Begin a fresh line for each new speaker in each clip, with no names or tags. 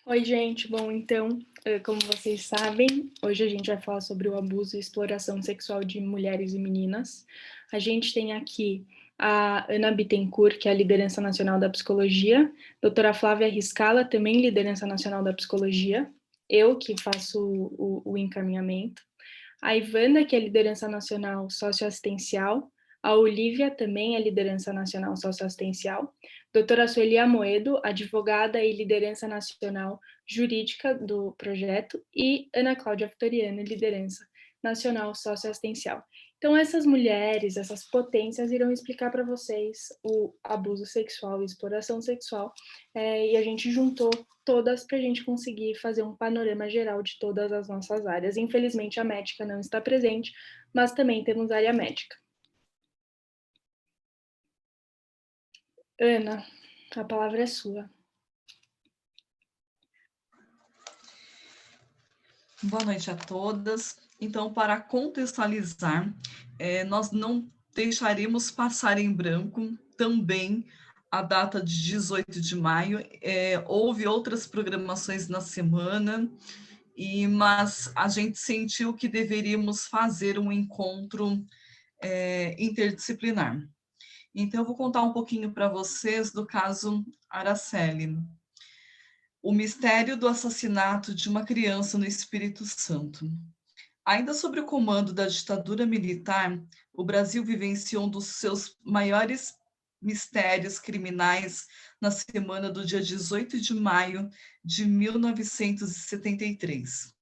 Oi, gente. Bom, então, como vocês sabem, hoje a gente vai falar sobre o abuso e exploração sexual de mulheres e meninas. A gente tem aqui a Ana Bittencourt, que é a liderança nacional da psicologia, doutora Flávia Riscala, também liderança nacional da psicologia, eu que faço o encaminhamento, a Ivanda, que é liderança nacional socioassistencial, a Olivia também é liderança nacional socioassistencial, doutora Sueli Amoedo, advogada e liderança nacional jurídica do projeto, e Ana Cláudia Vitoriano, liderança nacional socioassistencial. Então, essas mulheres, essas potências irão explicar para vocês o abuso sexual e exploração sexual, e a gente juntou todas para a gente conseguir fazer um panorama geral de todas as nossas áreas. Infelizmente, a médica não está presente, mas também temos área médica. Ana, a palavra é sua.
Boa noite a todas. Então, para contextualizar, nós não deixaremos passar em branco também a data de 18 de maio. Houve outras programações na semana, mas a gente sentiu que deveríamos fazer um encontro interdisciplinar. Então, eu vou contar um pouquinho para vocês do caso Araceli. O mistério do assassinato de uma criança no Espírito Santo. Ainda sob o comando da ditadura militar, o Brasil vivenciou um dos seus maiores mistérios criminais na semana do dia 18 de maio de 1973.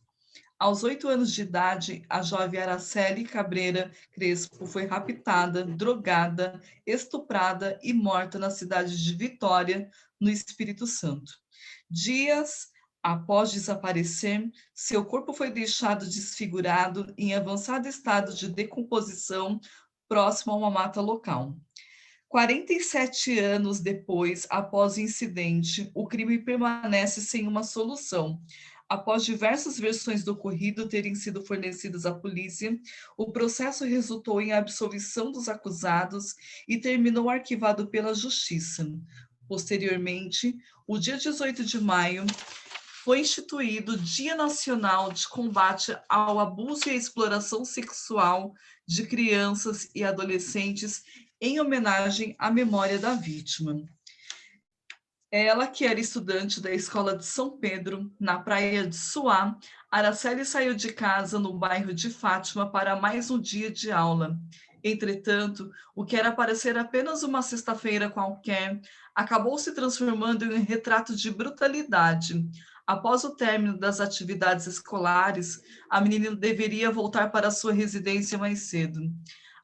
Aos 8 anos de idade, a jovem Araceli Cabreira Crespo foi raptada, drogada, estuprada e morta na cidade de Vitória, no Espírito Santo. Dias após desaparecer, seu corpo foi deixado desfigurado em avançado estado de decomposição próximo a uma mata local. 47 anos depois, após o incidente, o crime permanece sem uma solução. Após diversas versões do ocorrido terem sido fornecidas à polícia, o processo resultou em absolvição dos acusados e terminou arquivado pela Justiça. Posteriormente, o dia 18 de maio foi instituído o Dia Nacional de Combate ao Abuso e à Exploração Sexual de Crianças e Adolescentes, em homenagem à memória da vítima. Ela, que era estudante da Escola de São Pedro, na praia de Suá, Araceli saiu de casa no bairro de Fátima para mais um dia de aula. Entretanto, o que era para ser apenas uma sexta-feira qualquer, acabou se transformando em um retrato de brutalidade. Após o término das atividades escolares, a menina deveria voltar para sua residência mais cedo.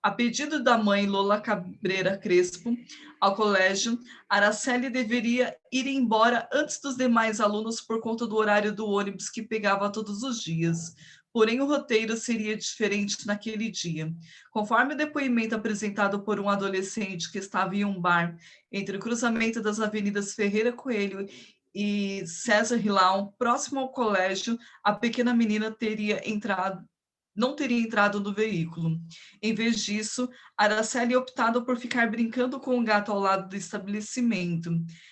A pedido da mãe Lola Cabreira Crespo, ao colégio, Araceli deveria ir embora antes dos demais alunos por conta do horário do ônibus que pegava todos os dias. Porém, o roteiro seria diferente naquele dia. Conforme o depoimento apresentado por um adolescente que estava em um bar entre o cruzamento das avenidas Ferreira Coelho e César Hilal, próximo ao colégio, a pequena menina não teria entrado no veículo. Em vez disso, Araceli optado por ficar brincando com o gato ao lado do estabelecimento.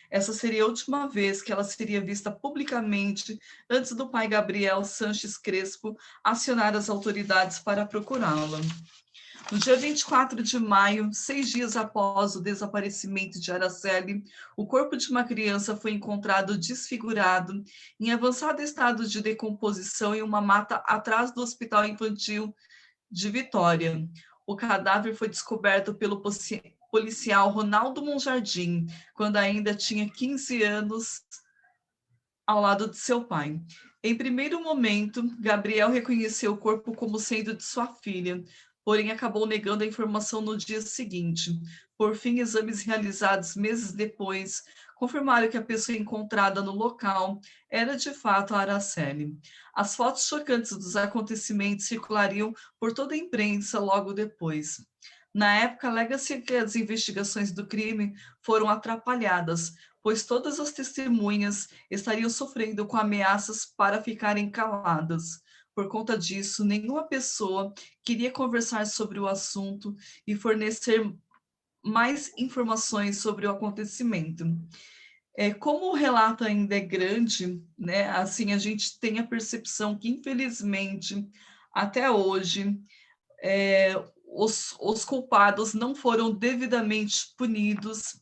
Essa seria a última vez que ela seria vista publicamente antes do pai Gabriel Sanches Crespo acionar as autoridades para procurá-la. No dia 24 de maio, 6 dias após o desaparecimento de Araceli, o corpo de uma criança foi encontrado desfigurado, em avançado estado de decomposição, em uma mata atrás do Hospital Infantil de Vitória. O cadáver foi descoberto pelo policial Ronaldo Monjardim, quando ainda tinha 15 anos, ao lado de seu pai. Em primeiro momento, Gabriel reconheceu o corpo como sendo de sua filha, porém acabou negando a informação no dia seguinte. Por fim, exames realizados meses depois confirmaram que a pessoa encontrada no local era de fato a Araceli. As fotos chocantes dos acontecimentos circulariam por toda a imprensa logo depois. Na época, alega-se que as investigações do crime foram atrapalhadas, pois todas as testemunhas estariam sofrendo com ameaças para ficarem caladas. Por conta disso, nenhuma pessoa queria conversar sobre o assunto e fornecer mais informações sobre o acontecimento. Como o relato ainda é grande, né, assim, a gente tem a percepção que, infelizmente, até hoje, os culpados não foram devidamente punidos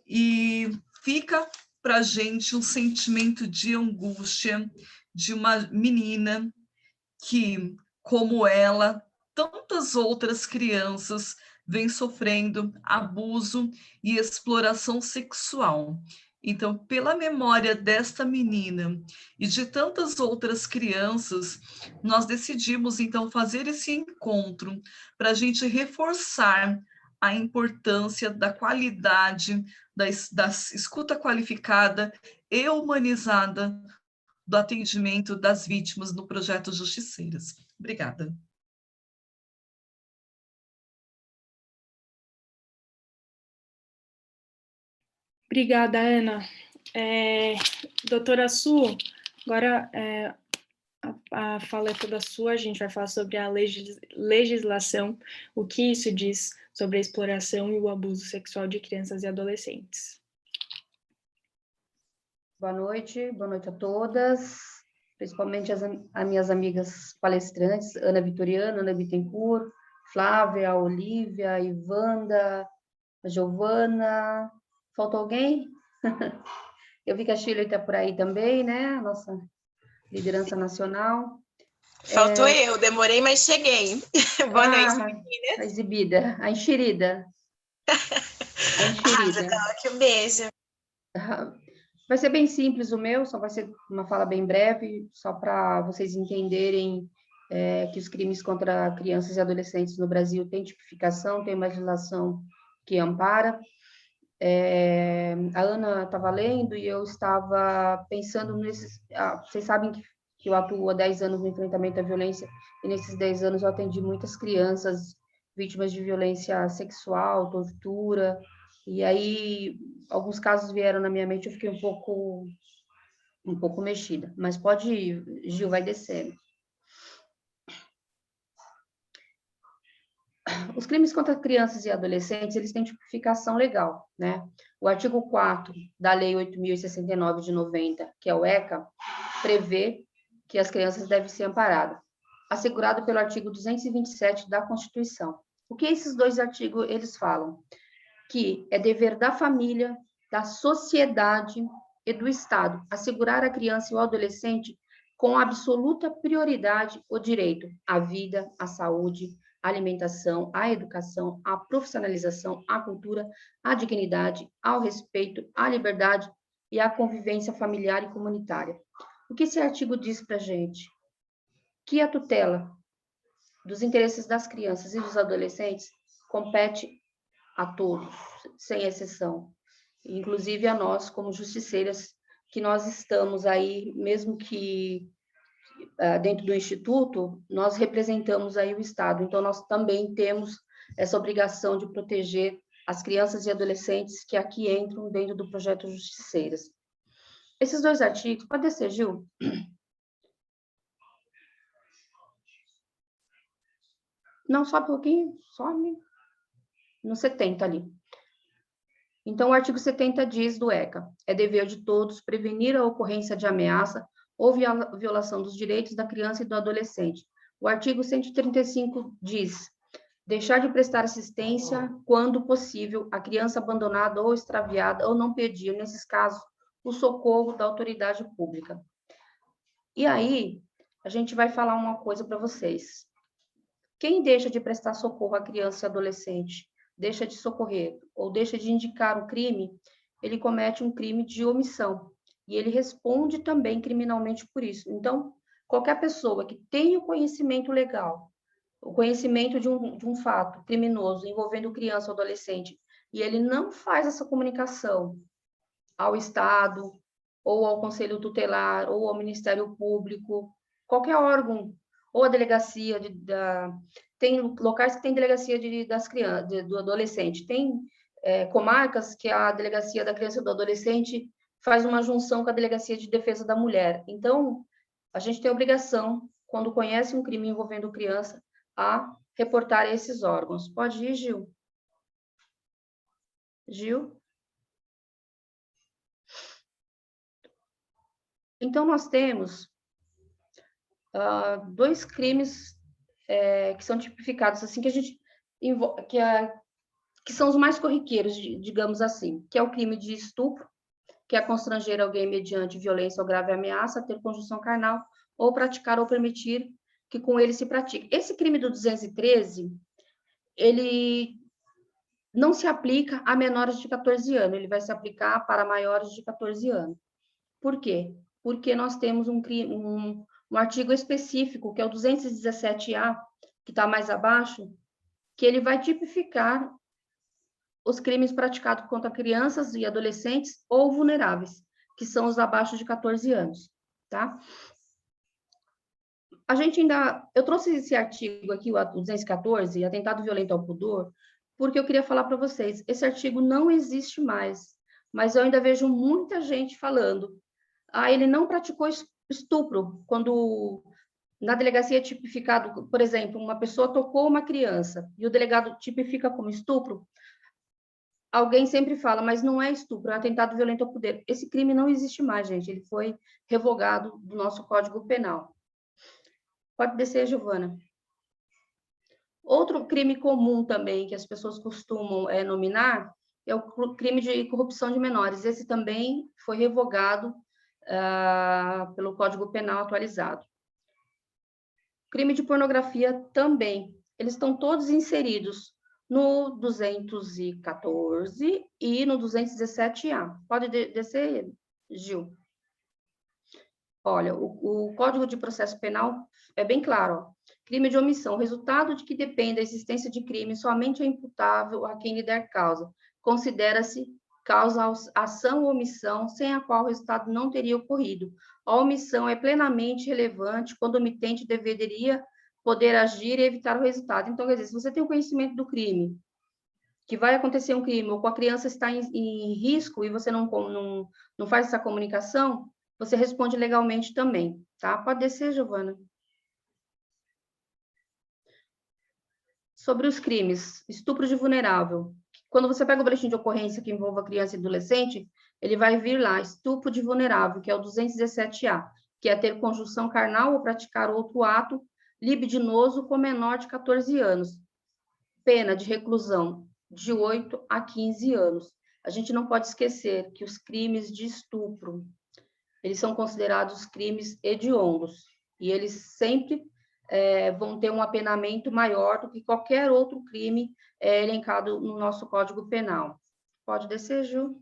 e fica para a gente um sentimento de angústia de uma menina que, como ela, tantas outras crianças vêm sofrendo abuso e exploração sexual. Então, pela memória desta menina e de tantas outras crianças, nós decidimos então fazer esse encontro para a gente reforçar a importância da qualidade da escuta qualificada e humanizada do atendimento das vítimas no projeto Justiceiras. Obrigada.
Obrigada, Ana. Doutora Su, agora a fala é toda sua, a gente vai falar sobre a legislação, o que isso diz sobre a exploração e o abuso sexual de crianças e adolescentes.
Boa noite a todas, principalmente as minhas amigas palestrantes, Ana Vitoriano, Ana Bittencourt, Flávia, Olívia, Ivanda, a Giovana, faltou alguém? Eu vi que a Shirley está por aí também, né? A nossa liderança nacional.
Faltou eu, demorei, mas cheguei. Boa noite,
meninas. A exibida, a enxerida. A enxerida.
Um beijo.
Vai ser bem simples o meu, só vai ser uma fala bem breve, só para vocês entenderem que os crimes contra crianças e adolescentes no Brasil têm tipificação, tem uma legislação que ampara. A Ana estava lendo e eu estava pensando nesses... vocês sabem que eu atuo há 10 anos no enfrentamento à violência, e nesses 10 anos eu atendi muitas crianças vítimas de violência sexual, tortura, e aí alguns casos vieram na minha mente, eu fiquei um pouco mexida, mas pode ir, Gil, vai descendo. Os crimes contra crianças e adolescentes, eles têm tipificação legal, né? O artigo 4 da Lei 8.069 de 90, que é o ECA, prevê que as crianças devem ser amparadas, assegurado pelo artigo 227 da Constituição. O que esses dois artigos, eles falam? Que é dever da família, da sociedade e do Estado assegurar à criança e ao adolescente com absoluta prioridade o direito à vida, à saúde, à alimentação, à educação, à profissionalização, à cultura, à dignidade, ao respeito, à liberdade e à convivência familiar e comunitária. O que esse artigo diz para a gente? Que a tutela dos interesses das crianças e dos adolescentes compete a todos, sem exceção, inclusive a nós, como justiceiras, que nós estamos aí, mesmo que dentro do Instituto, nós representamos aí o Estado, então nós também temos essa obrigação de proteger as crianças e adolescentes que aqui entram dentro do projeto Justiceiras. Esses dois artigos, pode descer, Gil? Não, sobe um pouquinho, sobe. No 70 ali. Então, o artigo 70 diz do ECA, é dever de todos prevenir a ocorrência de ameaça ou violação dos direitos da criança e do adolescente. O artigo 135 diz, deixar de prestar assistência quando possível à criança abandonada ou extraviada ou não pedir, nesses casos, o socorro da autoridade pública. E aí, a gente vai falar uma coisa para vocês. Quem deixa de prestar socorro à criança e adolescente, deixa de socorrer ou deixa de indicar o crime, ele comete um crime de omissão. E ele responde também criminalmente por isso. Então, qualquer pessoa que tenha o conhecimento legal, o conhecimento de um fato criminoso envolvendo criança ou adolescente, e ele não faz essa comunicação ao Estado, ou ao Conselho Tutelar, ou ao Ministério Público, qualquer órgão, ou a delegacia, tem locais que tem delegacia das crianças, do adolescente, tem comarcas que a delegacia da criança e do adolescente faz uma junção com a delegacia de defesa da mulher. Então, a gente tem a obrigação, quando conhece um crime envolvendo criança, a reportar a esses órgãos. Pode ir, Gil? Gil? Então, nós temos 2 crimes que são tipificados, assim, que a gente que são os mais corriqueiros, digamos assim, que é o crime de estupro, que é constranger alguém mediante violência ou grave ameaça, ter conjunção carnal, ou praticar ou permitir que com ele se pratique. Esse crime do 213, ele não se aplica a menores de 14 anos, ele vai se aplicar para maiores de 14 anos. Por quê? Porque nós temos um artigo específico, que é o 217A, que está mais abaixo, que ele vai tipificar os crimes praticados contra crianças e adolescentes ou vulneráveis, que são os abaixo de 14 anos, tá? Eu trouxe esse artigo aqui, o 214, atentado violento ao pudor, porque eu queria falar para vocês, esse artigo não existe mais, mas eu ainda vejo muita gente falando, ele não praticou estupro, quando na delegacia é tipificado, por exemplo, uma pessoa tocou uma criança e o delegado tipifica como estupro, alguém sempre fala, mas não é estupro, é atentado violento ao poder. Esse crime não existe mais, gente, ele foi revogado do nosso Código Penal. Pode descer, Giovana. Outro crime comum também, que as pessoas costumam nominar, é o crime de corrupção de menores. Esse também foi revogado pelo Código Penal atualizado. Crime de pornografia também. Eles estão todos inseridos no 214 e no 217A. Pode descer, Gil? Olha, o Código de Processo Penal é bem claro, ó. Crime de omissão, o resultado de que depende da existência de crime somente é imputável a quem lhe der causa. Considera-se causa ação ou omissão sem a qual o resultado não teria ocorrido. A omissão é plenamente relevante quando o omitente deveria poder agir e evitar o resultado. Então, quer dizer, se você tem o conhecimento do crime, que vai acontecer um crime, ou com a criança está em risco e você não faz essa comunicação, você responde legalmente também, tá? Pode descer, Giovana. Sobre os crimes, estupro de vulnerável. Quando você pega o boletim de ocorrência que envolva criança e adolescente, ele vai vir lá, estupro de vulnerável, que é o 217A, que é ter conjunção carnal ou praticar outro ato libidinoso com menor de 14 anos. Pena de reclusão de 8 a 15 anos. A gente não pode esquecer que os crimes de estupro, eles são considerados crimes hediondos, e eles sempre vão ter um apenamento maior do que qualquer outro crime elencado no nosso Código Penal. Pode descer, Ju.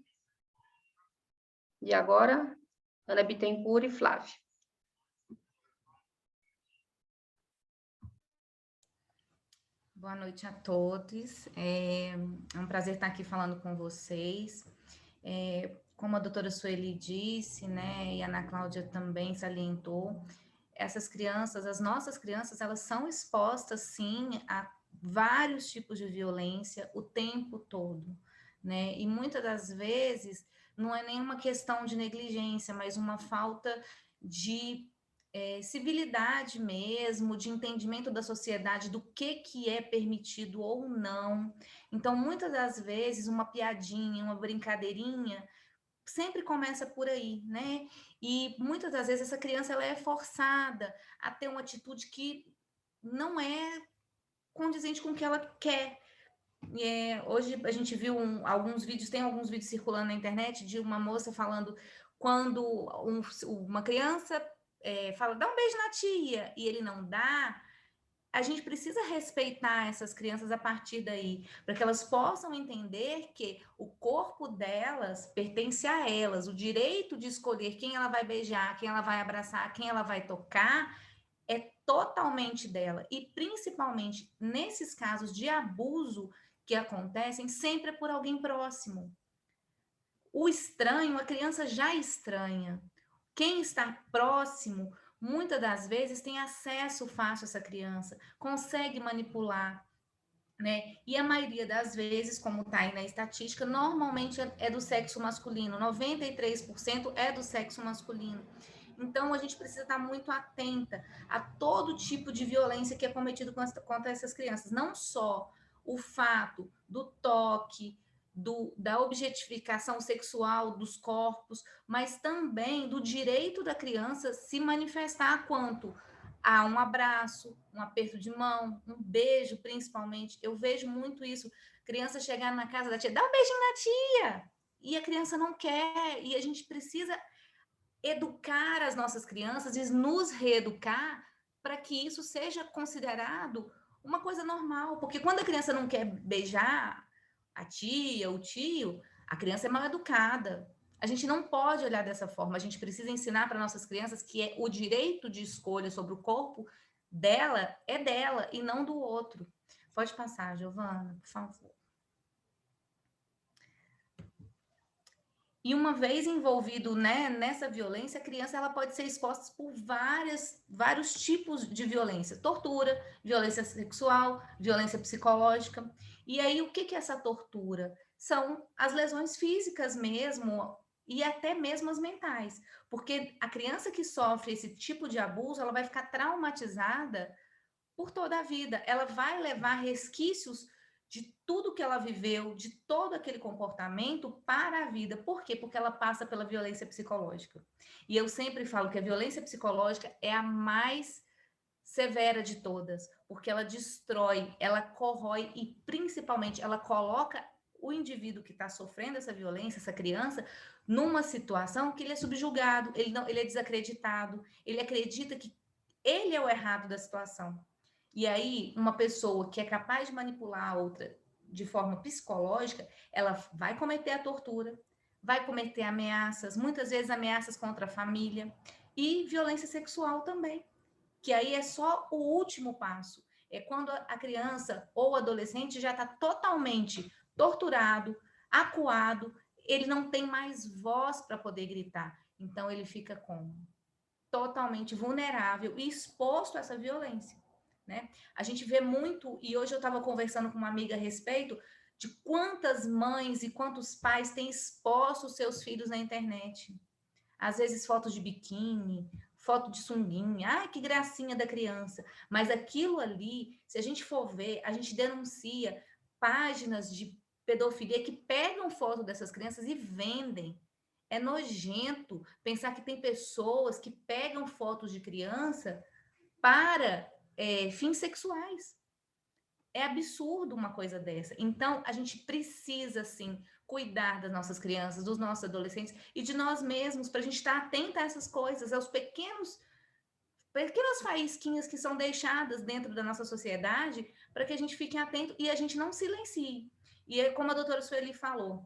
E agora, Ana Bittencourt e Flávia.
Boa noite a todos. É um prazer estar aqui falando com vocês. Como a doutora Sueli disse, né, e a Ana Cláudia também salientou, essas crianças, as nossas crianças, elas são expostas, sim, a vários tipos de violência o tempo todo, né? E muitas das vezes não é nenhuma questão de negligência, mas uma falta de civilidade mesmo, de entendimento da sociedade do que é permitido ou não. Então, muitas das vezes, uma piadinha, uma brincadeirinha, sempre começa por aí, né? E muitas das vezes essa criança ela é forçada a ter uma atitude que não é condizente com o que ela quer. Hoje a gente viu alguns vídeos, tem alguns vídeos circulando na internet de uma moça falando quando uma criança fala, dá um beijo na tia, e ele não dá, a gente precisa respeitar essas crianças a partir daí, para que elas possam entender que o corpo delas pertence a elas, o direito de escolher quem ela vai beijar, quem ela vai abraçar, quem ela vai tocar, é totalmente dela. E principalmente nesses casos de abuso que acontecem, sempre é por alguém próximo. O estranho, a criança já estranha. Quem está próximo, muitas das vezes, tem acesso fácil a essa criança, consegue manipular, né? E a maioria das vezes, como está aí na estatística, normalmente é do sexo masculino, 93% é do sexo masculino. Então, a gente precisa estar muito atenta a todo tipo de violência que é cometido contra essas crianças. Não só o fato do toque, da objetificação sexual dos corpos, mas também do direito da criança se manifestar quanto a um abraço, um aperto de mão, um beijo, principalmente. Eu vejo muito isso. Criança chegar na casa da tia, dá um beijinho na tia, e a criança não quer, e a gente precisa educar as nossas crianças e nos reeducar para que isso seja considerado uma coisa normal, porque quando a criança não quer beijar a tia, o tio, a criança é mal educada. A gente não pode olhar dessa forma, a gente precisa ensinar para nossas crianças que é o direito de escolha sobre o corpo dela é dela e não do outro. Pode passar, Giovana, por favor. E uma vez envolvido, né, nessa violência, a criança ela pode ser exposta por vários tipos de violência. Tortura, violência sexual, violência psicológica. E aí, o que é essa tortura? São as lesões físicas mesmo, e até mesmo as mentais. Porque a criança que sofre esse tipo de abuso, ela vai ficar traumatizada por toda a vida. Ela vai levar resquícios de tudo que ela viveu, de todo aquele comportamento para a vida. Por quê? Porque ela passa pela violência psicológica. E eu sempre falo que a violência psicológica é a mais severa de todas, porque ela destrói, ela corrói e, principalmente, ela coloca o indivíduo que está sofrendo essa violência, essa criança, numa situação que ele é subjugado, ele é desacreditado, ele acredita que ele é o errado da situação. E aí, uma pessoa que é capaz de manipular a outra de forma psicológica, ela vai cometer a tortura, vai cometer ameaças, muitas vezes ameaças contra a família e violência sexual também, que aí é só o último passo. É quando a criança ou o adolescente já está totalmente torturado, acuado, ele não tem mais voz para poder gritar. Então, ele fica como? Totalmente vulnerável e exposto a essa violência. Né? A gente vê muito, e hoje eu estava conversando com uma amiga a respeito de quantas mães e quantos pais têm exposto os seus filhos na internet. Às vezes fotos de biquíni, foto de sunguinha, ai que gracinha da criança. Mas aquilo ali, se a gente for ver, a gente denuncia páginas de pedofilia que pegam foto dessas crianças e vendem. É nojento pensar que tem pessoas que pegam fotos de criança para fins sexuais. É absurdo uma coisa dessa. Então, a gente precisa, sim, cuidar das nossas crianças, dos nossos adolescentes e de nós mesmos, para a gente estar atenta a essas coisas, aos pequenas faísquinhas que são deixadas dentro da nossa sociedade, para que a gente fique atento e a gente não silencie. E como a doutora Sueli falou,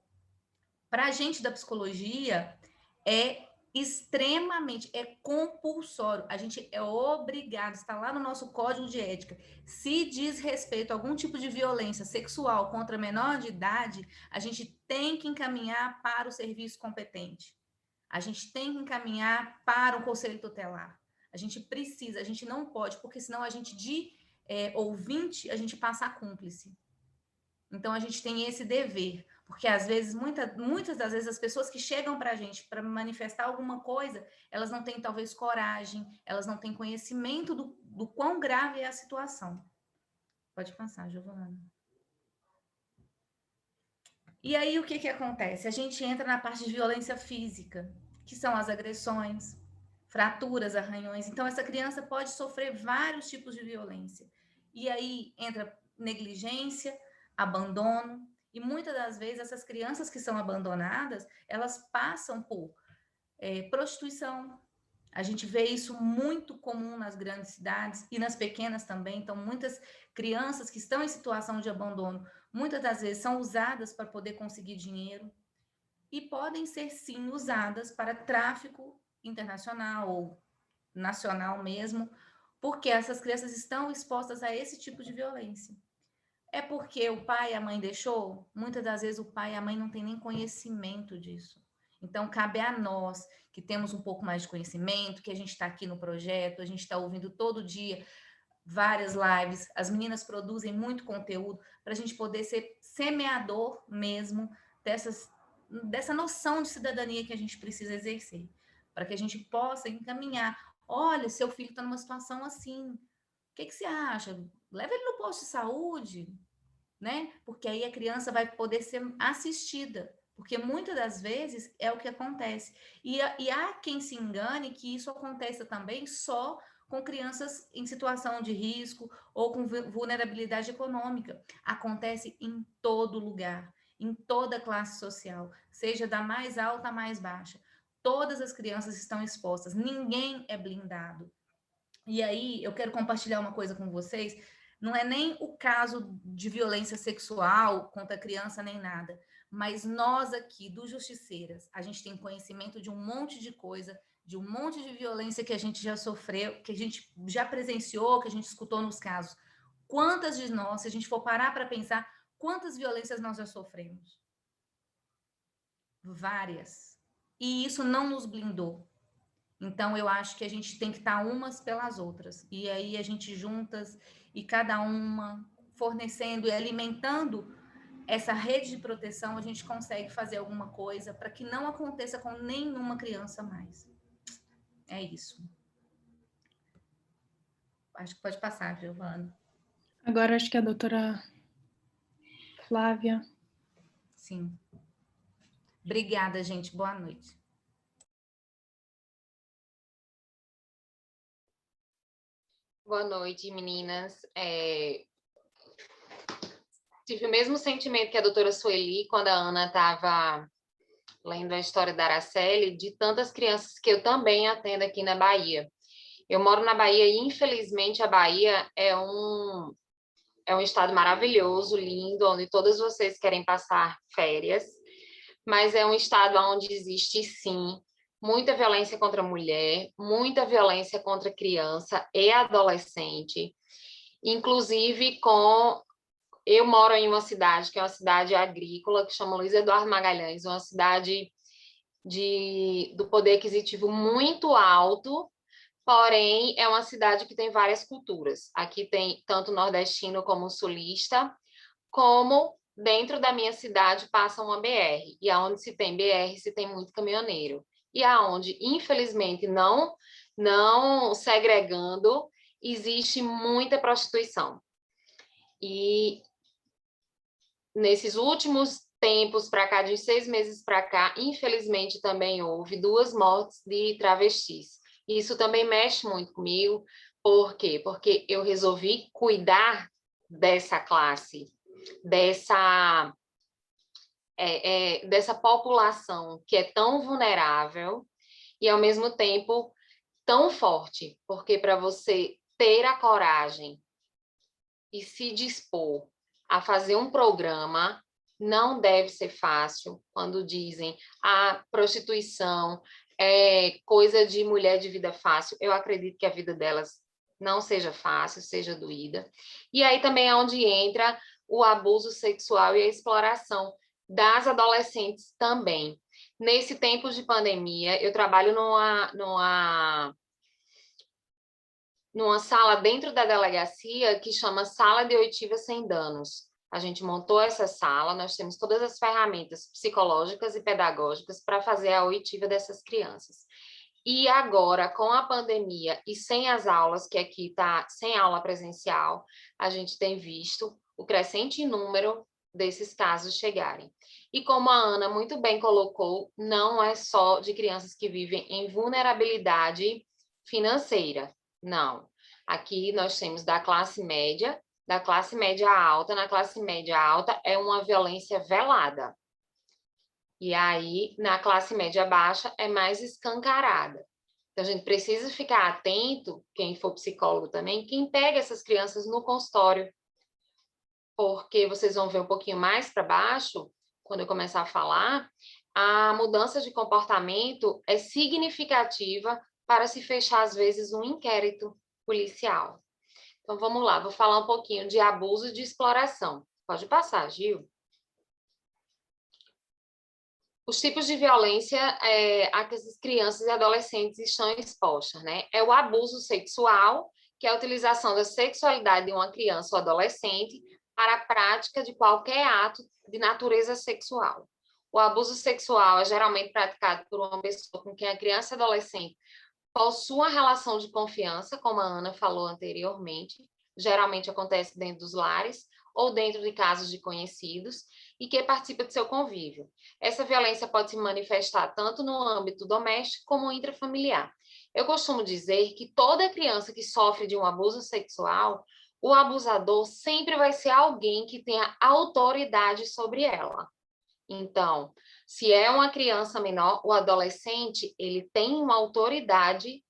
para a gente da psicologia, é extremamente, é compulsório. A gente é obrigado, está lá no nosso código de ética. Se diz respeito a algum tipo de violência sexual contra menor de idade, a gente tem que encaminhar para o serviço competente. A gente tem que encaminhar para o conselho tutelar. A gente precisa, a gente não pode, porque senão a gente de ouvinte, a gente passa a cúmplice. Então, a gente tem esse dever, porque às vezes, muitas das vezes, as pessoas que chegam para a gente para manifestar alguma coisa, elas não têm talvez coragem, elas não têm conhecimento do quão grave é a situação. Pode passar, Giovana. E aí, o que acontece? A gente entra na parte de violência física, que são as agressões, fraturas, arranhões. Então, essa criança pode sofrer vários tipos de violência. E aí entra negligência, abandono, e muitas das vezes essas crianças que são abandonadas, elas passam por prostituição. A gente vê isso muito comum nas grandes cidades e nas pequenas também. Então, muitas crianças que estão em situação de abandono, muitas das vezes são usadas para poder conseguir dinheiro e podem ser, sim, usadas para tráfico internacional ou nacional mesmo, porque essas crianças estão expostas a esse tipo de violência. É porque o pai e a mãe deixou? Muitas das vezes o pai e a mãe não têm nem conhecimento disso. Então, cabe a nós, que temos um pouco mais de conhecimento, que a gente está aqui no projeto, a gente está ouvindo todo dia várias lives, as meninas produzem muito conteúdo para a gente poder ser semeador mesmo dessa noção de cidadania que a gente precisa exercer, para que a gente possa encaminhar. Olha, seu filho está numa situação assim, o que você acha? Leva ele no posto de saúde, né? Porque aí a criança vai poder ser assistida, porque muitas das vezes é o que acontece. E há quem se engane que isso acontece também só com crianças em situação de risco ou com vulnerabilidade econômica. Acontece em todo lugar, em toda classe social, seja da mais alta à mais baixa. Todas as crianças estão expostas, ninguém é blindado. E aí, eu quero compartilhar uma coisa com vocês. Não é nem o caso de violência sexual contra a criança, nem nada. Mas nós aqui, do Justiceiras, a gente tem conhecimento de um monte de coisa, de um monte de violência que a gente já sofreu, que a gente já presenciou, que a gente escutou nos casos. Quantas de nós, se a gente for parar para pensar, quantas violências nós já sofremos? Várias. E isso não nos blindou. Então, eu acho que a gente tem que estar umas pelas outras. E aí, a gente juntas e cada uma fornecendo e alimentando essa rede de proteção, a gente consegue fazer alguma coisa para que não aconteça com nenhuma criança mais. É isso. Acho que pode passar, Giovana.
Agora acho que a doutora Flávia.
Sim. Obrigada, gente. Boa noite.
Boa noite, meninas. Tive o mesmo sentimento que a doutora Sueli, quando a Ana estava lendo a história da Araceli, de tantas crianças que eu também atendo aqui na Bahia. Eu moro na Bahia e, infelizmente, a Bahia é um estado maravilhoso, lindo, onde todas vocês querem passar férias, mas é um estado onde existe, sim, muita violência contra a mulher, muita violência contra criança e adolescente, inclusive eu moro em uma cidade que é uma cidade agrícola, que chama Luiz Eduardo Magalhães, uma cidade do poder aquisitivo muito alto, porém é uma cidade que tem várias culturas. Aqui tem tanto nordestino como sulista, como dentro da minha cidade passa uma BR, e aonde se tem BR se tem muito caminhoneiro, e aonde, infelizmente, não segregando, existe muita prostituição. E nesses últimos tempos para cá, de 6 meses para cá, infelizmente também houve 2 mortes de travestis. Isso também mexe muito comigo. Por quê? Porque eu resolvi cuidar dessa classe, dessa população que é tão vulnerável e, ao mesmo tempo, tão forte. Porque para você ter a coragem e se dispor a fazer um programa, não deve ser fácil. Quando dizem a prostituição é coisa de mulher de vida fácil, eu acredito que a vida delas não seja fácil, seja doída. E aí também é onde entra o abuso sexual e a exploração das adolescentes também. Nesse tempo de pandemia, eu trabalho numa sala dentro da delegacia que chama Sala de Oitiva Sem Danos. A gente montou essa sala, nós temos todas as ferramentas psicológicas e pedagógicas para fazer a oitiva dessas crianças. E agora, com a pandemia e sem as aulas, que aqui está sem aula presencial, a gente tem visto o crescente número desses casos chegarem. E como a Ana muito bem colocou, não é só de crianças que vivem em vulnerabilidade financeira. Não. Aqui nós temos da classe média alta. Na classe média alta é uma violência velada. E aí, na classe média baixa, é mais escancarada. Então, a gente precisa ficar atento, quem for psicólogo também, quem pega essas crianças no consultório. Porque vocês vão ver um pouquinho mais para baixo, quando eu começar a falar, a mudança de comportamento é significativa para se fechar, às vezes, um inquérito policial. Então, vamos lá, vou falar um pouquinho de abuso e de exploração. Pode passar, Gil. Os tipos de violência a que as crianças e adolescentes estão expostas, né? É o abuso sexual, que é a utilização da sexualidade de uma criança ou adolescente para a prática de qualquer ato de natureza sexual. O abuso sexual é geralmente praticado por uma pessoa com quem a criança e adolescente possui uma relação de confiança, como a Ana falou anteriormente, geralmente acontece dentro dos lares, ou dentro de casos de conhecidos e que participa do seu convívio. Essa violência pode se manifestar tanto no âmbito doméstico como intrafamiliar. Eu costumo dizer que toda criança que sofre de um abuso sexual, o abusador sempre vai ser alguém que tenha autoridade sobre ela. Então, se é uma criança menor, o adolescente, ele tem uma autoridade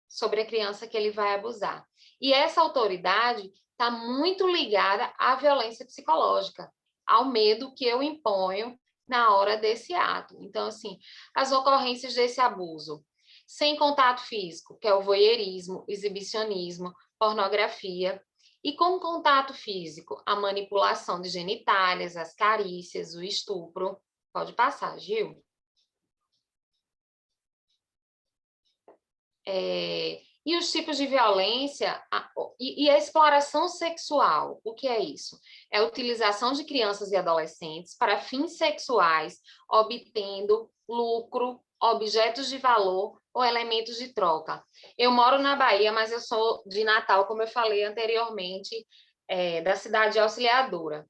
sobre a criança que ele vai abusar. E essa autoridade está muito ligada à violência psicológica, ao medo que eu imponho na hora desse ato. Então, assim, as ocorrências desse abuso, sem contato físico, que é o voyeurismo, exibicionismo, pornografia, e com contato físico, a manipulação de genitálias, as carícias, o estupro. Pode passar, Gil. E os tipos de violência e a exploração sexual, o que é isso? É a utilização de crianças e adolescentes para fins sexuais, obtendo lucro, objetos de valor ou elementos de troca. Eu moro na Bahia, mas eu sou de Natal, como eu falei anteriormente, da cidade de Auxiliadora.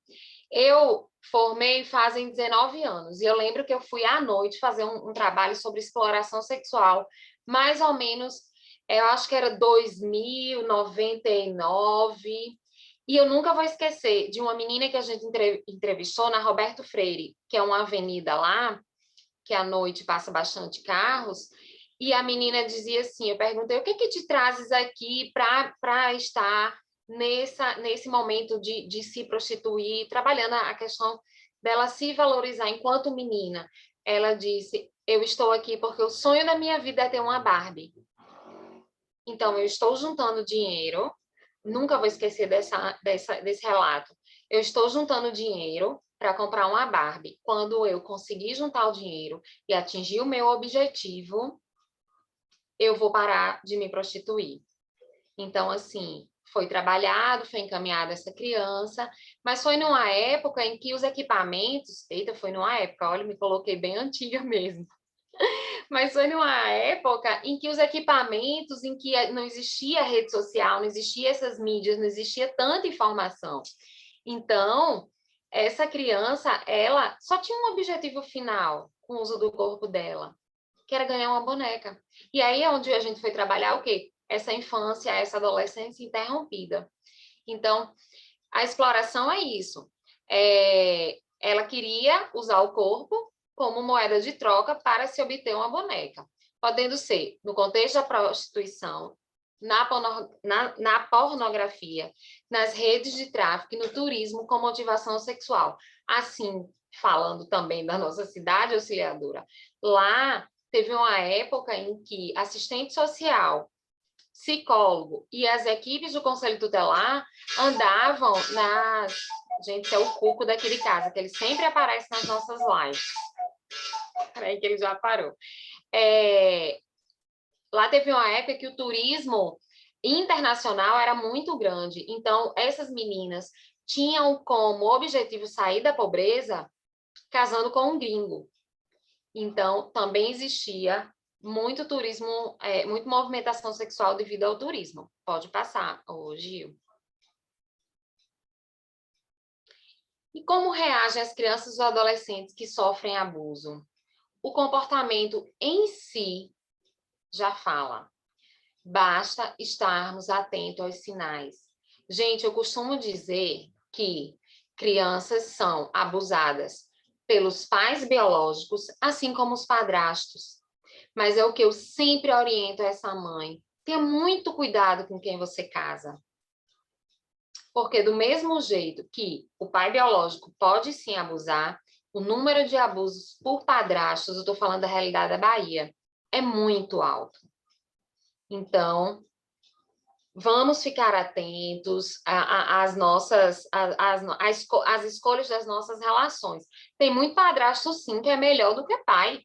Eu formei fazem 19 anos, e eu lembro que eu fui à noite fazer um trabalho sobre exploração sexual, mais ou menos, eu acho que era 2099, e eu nunca vou esquecer de uma menina que a gente entrevistou na Roberto Freire, que é uma avenida lá, que à noite passa bastante carros, e a menina dizia assim, eu perguntei, o que te trazes aqui para estar nesse momento de se prostituir, trabalhando a questão dela se valorizar enquanto menina? Ela disse, eu estou aqui porque o sonho da minha vida é ter uma Barbie. Então, eu estou juntando dinheiro, nunca vou esquecer desse relato, eu estou juntando dinheiro para comprar uma Barbie. Quando eu conseguir juntar o dinheiro e atingir o meu objetivo, eu vou parar de me prostituir. Então, assim, foi trabalhado, foi encaminhada essa criança, mas foi numa época em que os equipamentos... Eita, foi numa época, olha, me coloquei bem antiga mesmo. Mas foi numa época em que os equipamentos, em que não existia rede social, não existia essas mídias, não existia tanta informação. Então, essa criança, ela só tinha um objetivo final com o uso do corpo dela, que era ganhar uma boneca. E aí é onde a gente foi trabalhar o quê? Essa infância, essa adolescência interrompida. Então, a exploração é isso. Ela queria usar o corpo como moeda de troca para se obter uma boneca, podendo ser no contexto da prostituição, na pornografia, nas redes de tráfico e no turismo com motivação sexual. Assim, falando também da nossa cidade Auxiliadora, lá teve uma época em que assistente social, psicólogo e as equipes do Conselho Tutelar andavam nas... Gente, é o cuco daquele caso, que ele sempre aparece nas nossas lives. Peraí que ele já parou. Lá teve uma época que o turismo internacional era muito grande. Então, essas meninas tinham como objetivo sair da pobreza casando com um gringo. Então, também existia muito turismo, muita movimentação sexual devido ao turismo. Pode passar, Gil. E como reagem as crianças ou adolescentes que sofrem abuso? O comportamento em si já fala. Basta estarmos atentos aos sinais. Gente, eu costumo dizer que crianças são abusadas pelos pais biológicos, assim como os padrastos. Mas é o que eu sempre oriento a essa mãe. Tenha muito cuidado com quem você casa. Porque do mesmo jeito que o pai biológico pode sim abusar, o número de abusos por padrastos, eu estou falando da realidade da Bahia, é muito alto. Então, vamos ficar atentos às escolhas das nossas relações. Tem muito padrasto, sim, que é melhor do que pai,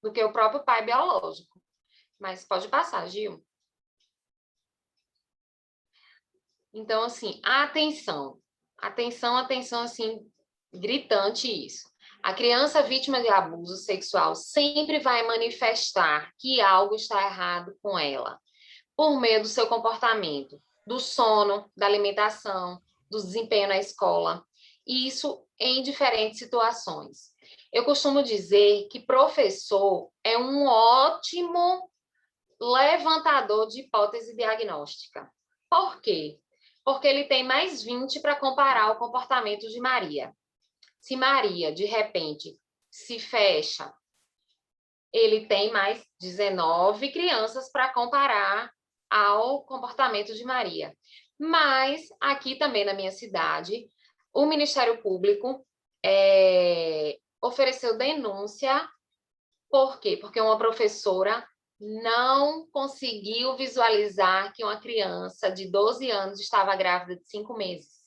do que o próprio pai biológico. Mas pode passar, Gil. Então, assim, atenção, assim, gritante isso. A criança vítima de abuso sexual sempre vai manifestar que algo está errado com ela, por meio do seu comportamento, do sono, da alimentação, do desempenho na escola, e isso em diferentes situações. Eu costumo dizer que professor é um ótimo levantador de hipótese diagnóstica. Por quê? Porque ele tem mais 20 para comparar o comportamento de Maria. Se Maria, de repente, se fecha, ele tem mais 19 crianças para comparar ao comportamento de Maria. Mas, aqui também na minha cidade, o Ministério Público ofereceu denúncia. Por quê? Porque uma professora não conseguiu visualizar que uma criança de 12 anos estava grávida de 5 meses.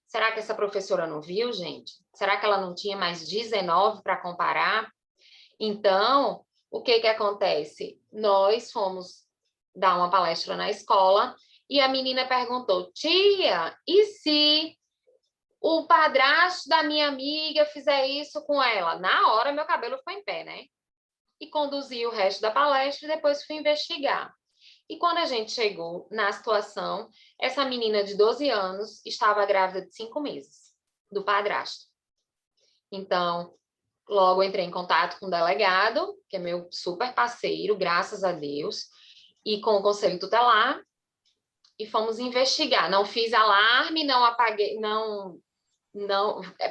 Será que essa professora não viu, gente? Será que ela não tinha mais 19 para comparar? Então, o que acontece? Nós fomos dar uma palestra na escola e a menina perguntou: tia, e se o padrasto da minha amiga fizer isso com ela? Na hora, meu cabelo foi em pé, né? E conduzi o resto da palestra e depois fui investigar. E quando a gente chegou na situação, essa menina de 12 anos estava grávida de 5 meses, do padrasto. Então, logo entrei em contato com o delegado, que é meu super parceiro, graças a Deus, e com o conselho tutelar, e fomos investigar. Não fiz alarme, não apaguei, não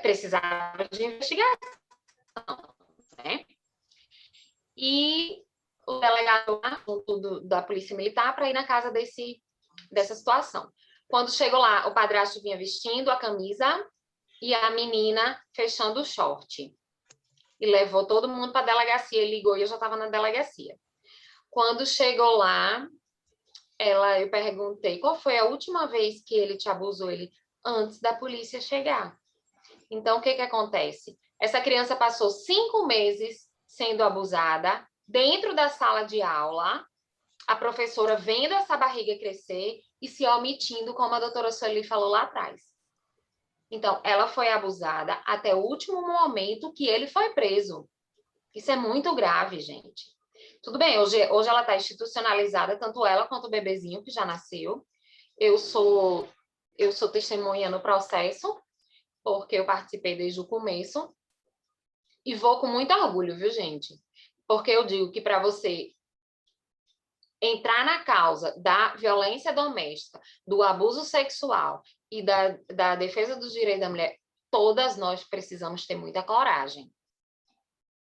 precisava de investigação, né? E o delegado lá, junto da Polícia Militar, para ir na casa dessa situação. Quando chegou lá, o padrasto vinha vestindo a camisa e a menina fechando o short. E levou todo mundo para a delegacia. Ele ligou e eu já estava na delegacia. Quando chegou lá, eu perguntei: qual foi a última vez que ele te abusou? Ele: antes da polícia chegar. Então, o que acontece? Essa criança passou 5 meses sendo abusada dentro da sala de aula, a professora vendo essa barriga crescer e se omitindo, como a doutora Sueli falou lá atrás. Então, ela foi abusada até o último momento que ele foi preso. Isso é muito grave, gente. Tudo bem, hoje ela está institucionalizada, tanto ela quanto o bebezinho que já nasceu. Eu sou testemunha no processo, porque eu participei desde o começo. E vou com muito orgulho, viu, gente? Porque eu digo que para você entrar na causa da violência doméstica, do abuso sexual e da defesa dos direitos da mulher, todas nós precisamos ter muita coragem.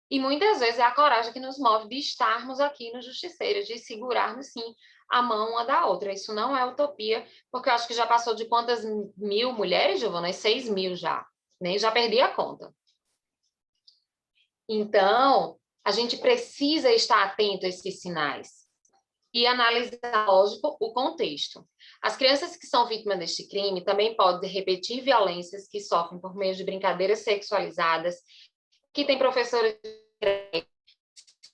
E muitas vezes é a coragem que nos move de estarmos aqui no Justiceiro, de segurarmos, sim, a mão uma da outra. Isso não é utopia, porque eu acho que já passou de quantas mil mulheres, Giovana? 6.000 já. Nem já perdi a conta. Então, a gente precisa estar atento a esses sinais e analisar, lógico, o contexto. As crianças que são vítimas deste crime também podem repetir violências que sofrem por meio de brincadeiras sexualizadas, que tem professores que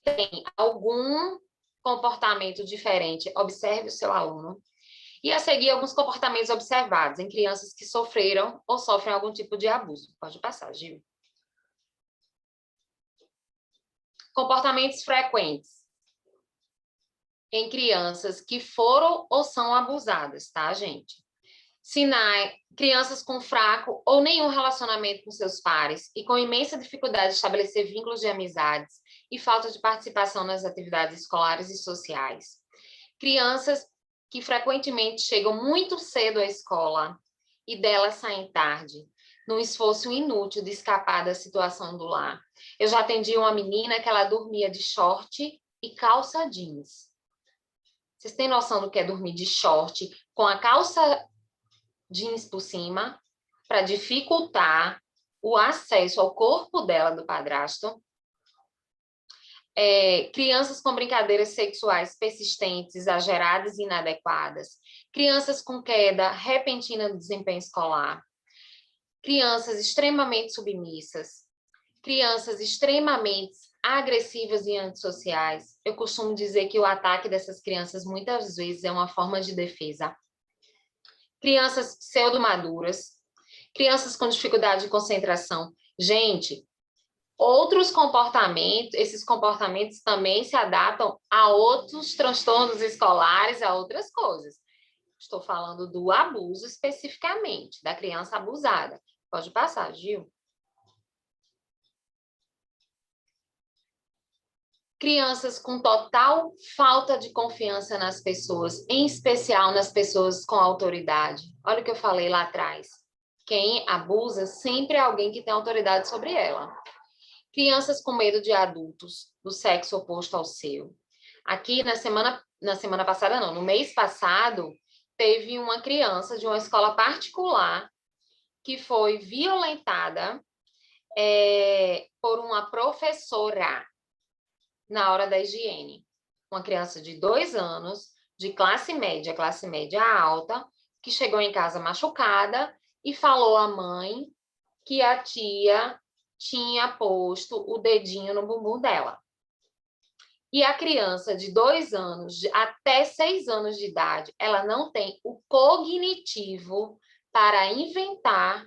têm algum comportamento diferente, observe o seu aluno, e a seguir alguns comportamentos observados em crianças que sofreram ou sofrem algum tipo de abuso. Pode passar, Gil. Comportamentos frequentes em crianças que foram ou são abusadas, tá, gente? Sinais: crianças com fraco ou nenhum relacionamento com seus pares e com imensa dificuldade de estabelecer vínculos de amizades e falta de participação nas atividades escolares e sociais. Crianças que frequentemente chegam muito cedo à escola e delas saem tarde, num esforço inútil de escapar da situação do lar. Eu já atendi uma menina que ela dormia de short e calça jeans. Vocês têm noção do que é dormir de short com a calça jeans por cima, para dificultar o acesso ao corpo dela do padrasto? Crianças com brincadeiras sexuais persistentes, exageradas e inadequadas. Crianças com queda repentina do desempenho escolar. Crianças extremamente submissas. Crianças extremamente agressivas e antissociais. Eu costumo dizer que o ataque dessas crianças muitas vezes é uma forma de defesa. Crianças pseudo-maduras, crianças com dificuldade de concentração. Gente, esses comportamentos também se adaptam a outros transtornos escolares, a outras coisas. Estou falando do abuso especificamente, da criança abusada. Pode passar, Gil. Crianças com total falta de confiança nas pessoas, em especial nas pessoas com autoridade. Olha o que eu falei lá atrás. Quem abusa sempre é alguém que tem autoridade sobre ela. Crianças com medo de adultos do sexo oposto ao seu. Aqui na semana passada, não, no mês passado, teve uma criança de uma escola particular que foi violentada por uma professora na hora da higiene. Uma criança de 2 anos, de classe média alta, que chegou em casa machucada e falou à mãe que a tia tinha posto o dedinho no bumbum dela. E a criança de 2 anos até 6 anos de idade, ela não tem o cognitivo para inventar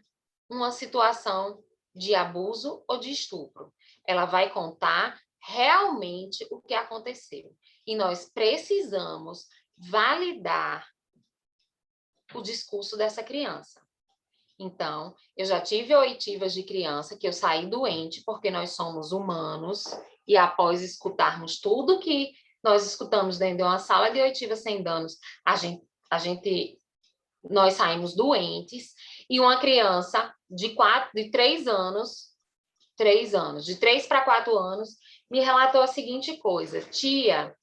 uma situação de abuso ou de estupro. Ela vai contar realmente o que aconteceu. E nós precisamos validar o discurso dessa criança. Então, eu já tive oitivas de criança que eu saí doente porque nós somos humanos e após escutarmos tudo que nós escutamos dentro de uma sala de oitiva sem danos, nós saímos doentes. E uma criança de 3 anos, de 3 para 4 anos, me relatou a seguinte coisa: tia,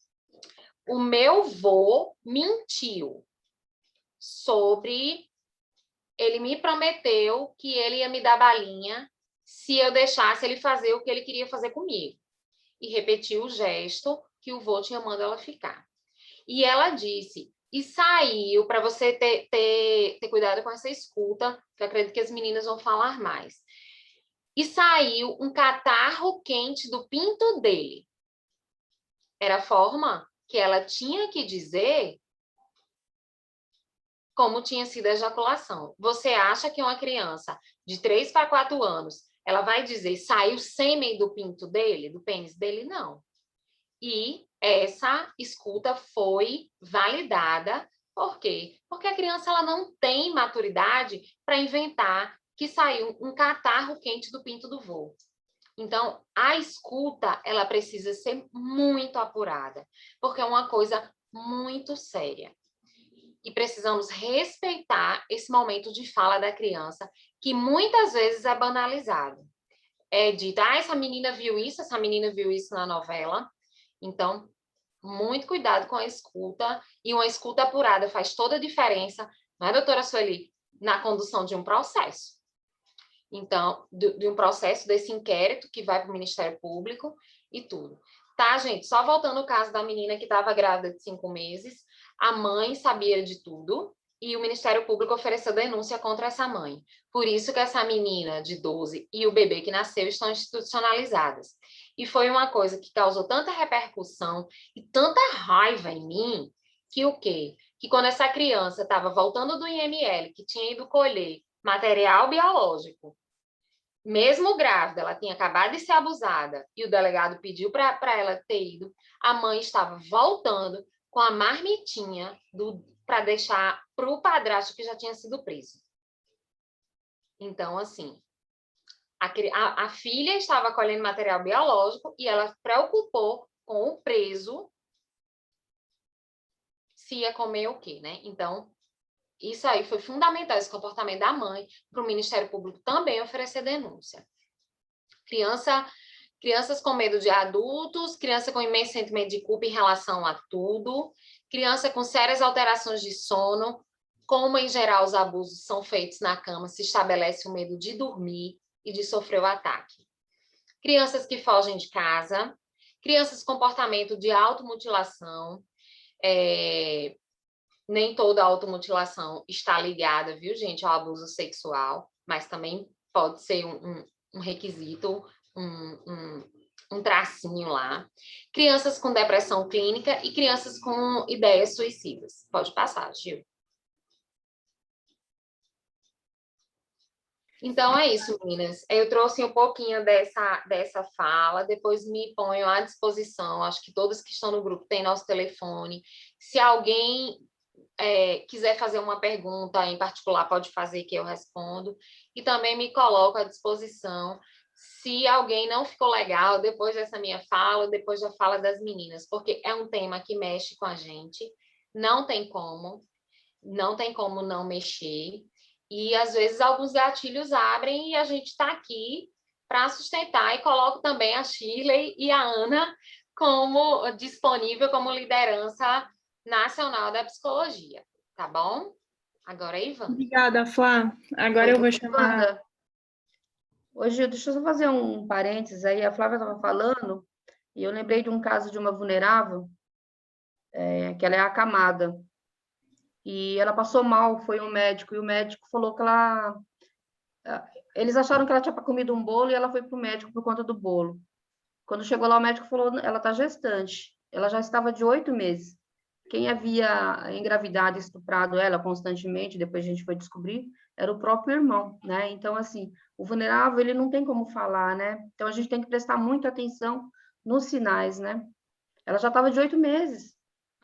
o meu vô mentiu sobre... Ele me prometeu que ele ia me dar balinha se eu deixasse ele fazer o que ele queria fazer comigo. E repetiu o gesto que o vô tinha mandado ela ficar. E ela disse, e saiu, para você ter cuidado com essa escuta, que eu acredito que as meninas vão falar mais. E saiu um catarro quente do pinto dele. Era a forma que ela tinha que dizer como tinha sido a ejaculação. Você acha que uma criança de 3 para 4 anos, ela vai dizer, saiu sêmen do pinto dele, do pênis dele? Não. E essa escuta foi validada. Por quê? Porque a criança ela não tem maturidade para inventar que saiu um catarro quente do pinto do vô. Então, a escuta, ela precisa ser muito apurada, porque é uma coisa muito séria. E precisamos respeitar esse momento de fala da criança, que muitas vezes é banalizado. É dito, essa menina viu isso na novela. Então, muito cuidado com a escuta, e uma escuta apurada faz toda a diferença, não é, doutora Sueli? Na condução de um processo. Então, de um processo desse inquérito que vai para o Ministério Público e tudo. Tá, gente? Só voltando ao caso da menina que estava grávida de 5 meses, a mãe sabia de tudo e o Ministério Público ofereceu denúncia contra essa mãe. Por isso que essa menina de 12 e o bebê que nasceu estão institucionalizadas. E foi uma coisa que causou tanta repercussão e tanta raiva em mim, que o quê? Que quando essa criança estava voltando do IML, que tinha ido colher material biológico, mesmo grávida, ela tinha acabado de ser abusada e o delegado pediu para ela ter ido, a mãe estava voltando com a marmitinha para deixar para o padrasto que já tinha sido preso. Então, assim, a filha estava colhendo material biológico e ela se preocupou com o preso se ia comer o quê, né? Então, isso aí foi fundamental, esse comportamento da mãe, para o Ministério Público também oferecer denúncia. Crianças com medo de adultos, criança com imenso sentimento de culpa em relação a tudo, criança com sérias alterações de sono, como em geral os abusos são feitos na cama, se estabelece o medo de dormir e de sofrer o ataque. Crianças que fogem de casa, crianças com comportamento de automutilação, nem toda automutilação está ligada, viu, gente, ao abuso sexual, mas também pode ser um requisito, um tracinho lá. Crianças com depressão clínica e crianças com ideias suicidas. Pode passar, Gil. Então, é isso, meninas. Eu trouxe um pouquinho dessa fala, depois me ponho à disposição. Acho que todos que estão no grupo têm nosso telefone. Se alguém quiser fazer uma pergunta em particular, pode fazer que eu respondo. E também me coloco à disposição se alguém não ficou legal depois dessa minha fala, depois da fala das meninas, porque é um tema que mexe com a gente, não tem como não mexer. E, às vezes, alguns gatilhos abrem e a gente está aqui para sustentar. E coloco também a Shirley e a Ana como disponível como liderança nacional da psicologia, tá bom? Agora é Ivan.
Obrigada, Flá. Agora eu vou chamar...
Wanda, hoje, deixa eu só fazer um parênteses aí. A Flávia estava falando e eu lembrei de um caso de uma vulnerável, que ela é acamada. E ela passou mal, foi um médico, e o médico falou que eles acharam que ela tinha comido um bolo e ela foi para o médico por conta do bolo. Quando chegou lá, o médico falou, ela está gestante. Ela já estava de 8 meses. Quem havia engravidado e estuprado ela constantemente, depois a gente foi descobrir, era o próprio irmão, né? Então, assim, o vulnerável, ele não tem como falar, né? Então, a gente tem que prestar muita atenção nos sinais, né? Ela já estava de 8 meses.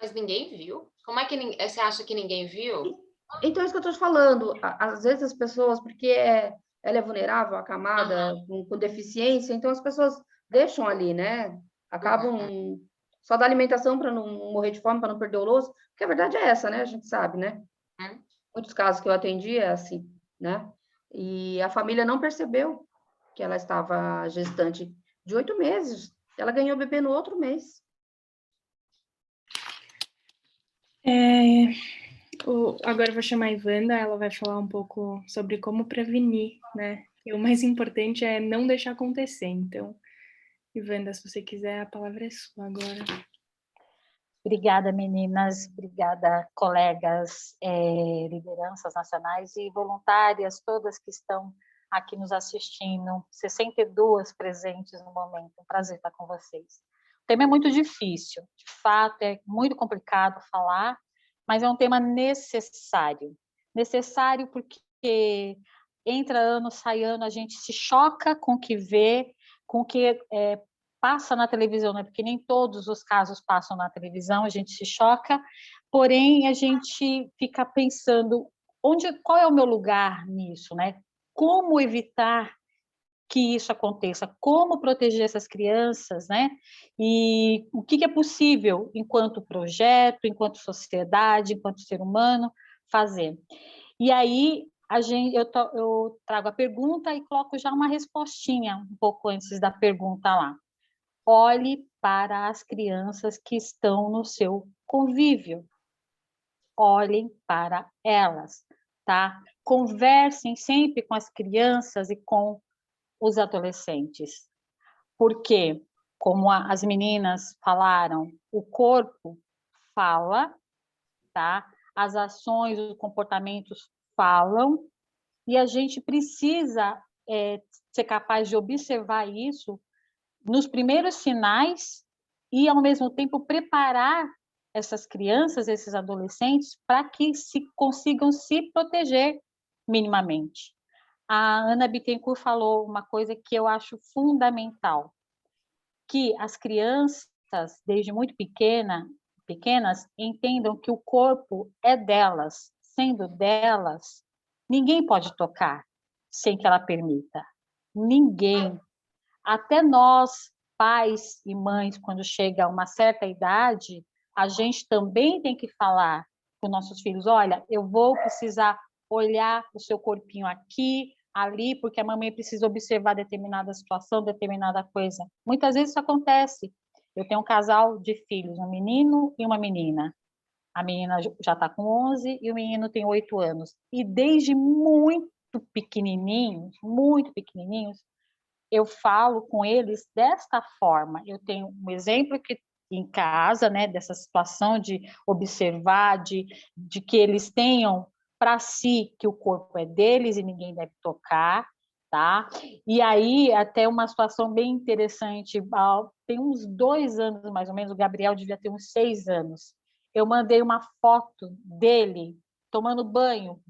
Mas ninguém viu? Como é que você acha que ninguém viu?
Então, é isso que eu estou te falando. Às vezes as pessoas, porque ela é vulnerável, acamada, com deficiência, então as pessoas deixam ali, né? Acabam só da alimentação para não morrer de fome, para não perder o louço, porque a verdade é essa, né? A gente sabe, né? Muitos casos que eu atendi é assim, né? E a família não percebeu que ela estava gestante de 8 meses. Ela ganhou o bebê no outro mês.
Agora eu vou chamar a Ivanda, ela vai falar um pouco sobre como prevenir, né? E o mais importante é não deixar acontecer. Então, Ivanda, se você quiser, a palavra é sua agora.
Obrigada, meninas. Obrigada, colegas, lideranças nacionais e voluntárias, todas que estão aqui nos assistindo. 62 presentes no momento. Um prazer estar com vocês. O tema é muito difícil. De fato, é muito complicado falar, mas é um tema necessário. Necessário porque entra ano, sai ano, a gente se choca com o que vê, com o que passa na televisão, né? Porque nem todos os casos passam na televisão, a gente se choca, porém a gente fica pensando qual é o meu lugar nisso, né? Como evitar que isso aconteça, como proteger essas crianças, né? E o que é possível enquanto projeto, enquanto sociedade, enquanto ser humano fazer. E aí eu trago a pergunta e coloco já uma respostinha um pouco antes da pergunta lá. Olhe para as crianças que estão no seu convívio. Olhem para elas, tá? Conversem sempre com as crianças e com os adolescentes. Porque, como as meninas falaram, o corpo fala, tá? As ações, os comportamentos falam, e a gente precisa ser capaz de observar isso nos primeiros sinais e, ao mesmo tempo, preparar essas crianças, esses adolescentes, para que consigam se proteger minimamente. A Ana Bittencourt falou uma coisa que eu acho fundamental, que as crianças, desde muito pequenas, entendam que o corpo é delas. Sendo delas, ninguém pode tocar sem que ela permita. Ninguém. Até nós, pais e mães, quando chega a uma certa idade, a gente também tem que falar com nossos filhos, olha, eu vou precisar olhar o seu corpinho aqui, ali, porque a mamãe precisa observar determinada situação, determinada coisa. Muitas vezes isso acontece. Eu tenho um casal de filhos, um menino e uma menina. A menina já está com 11 e o menino tem 8 anos. E desde muito pequenininhos, eu falo com eles desta forma. Eu tenho um exemplo que em casa, né, dessa situação de observar, de que eles tenham para si que o corpo é deles e ninguém deve tocar, tá? E aí, até uma situação bem interessante, tem uns 2 anos, mais ou menos, o Gabriel devia ter uns 6 anos. Eu mandei uma foto dele tomando banho,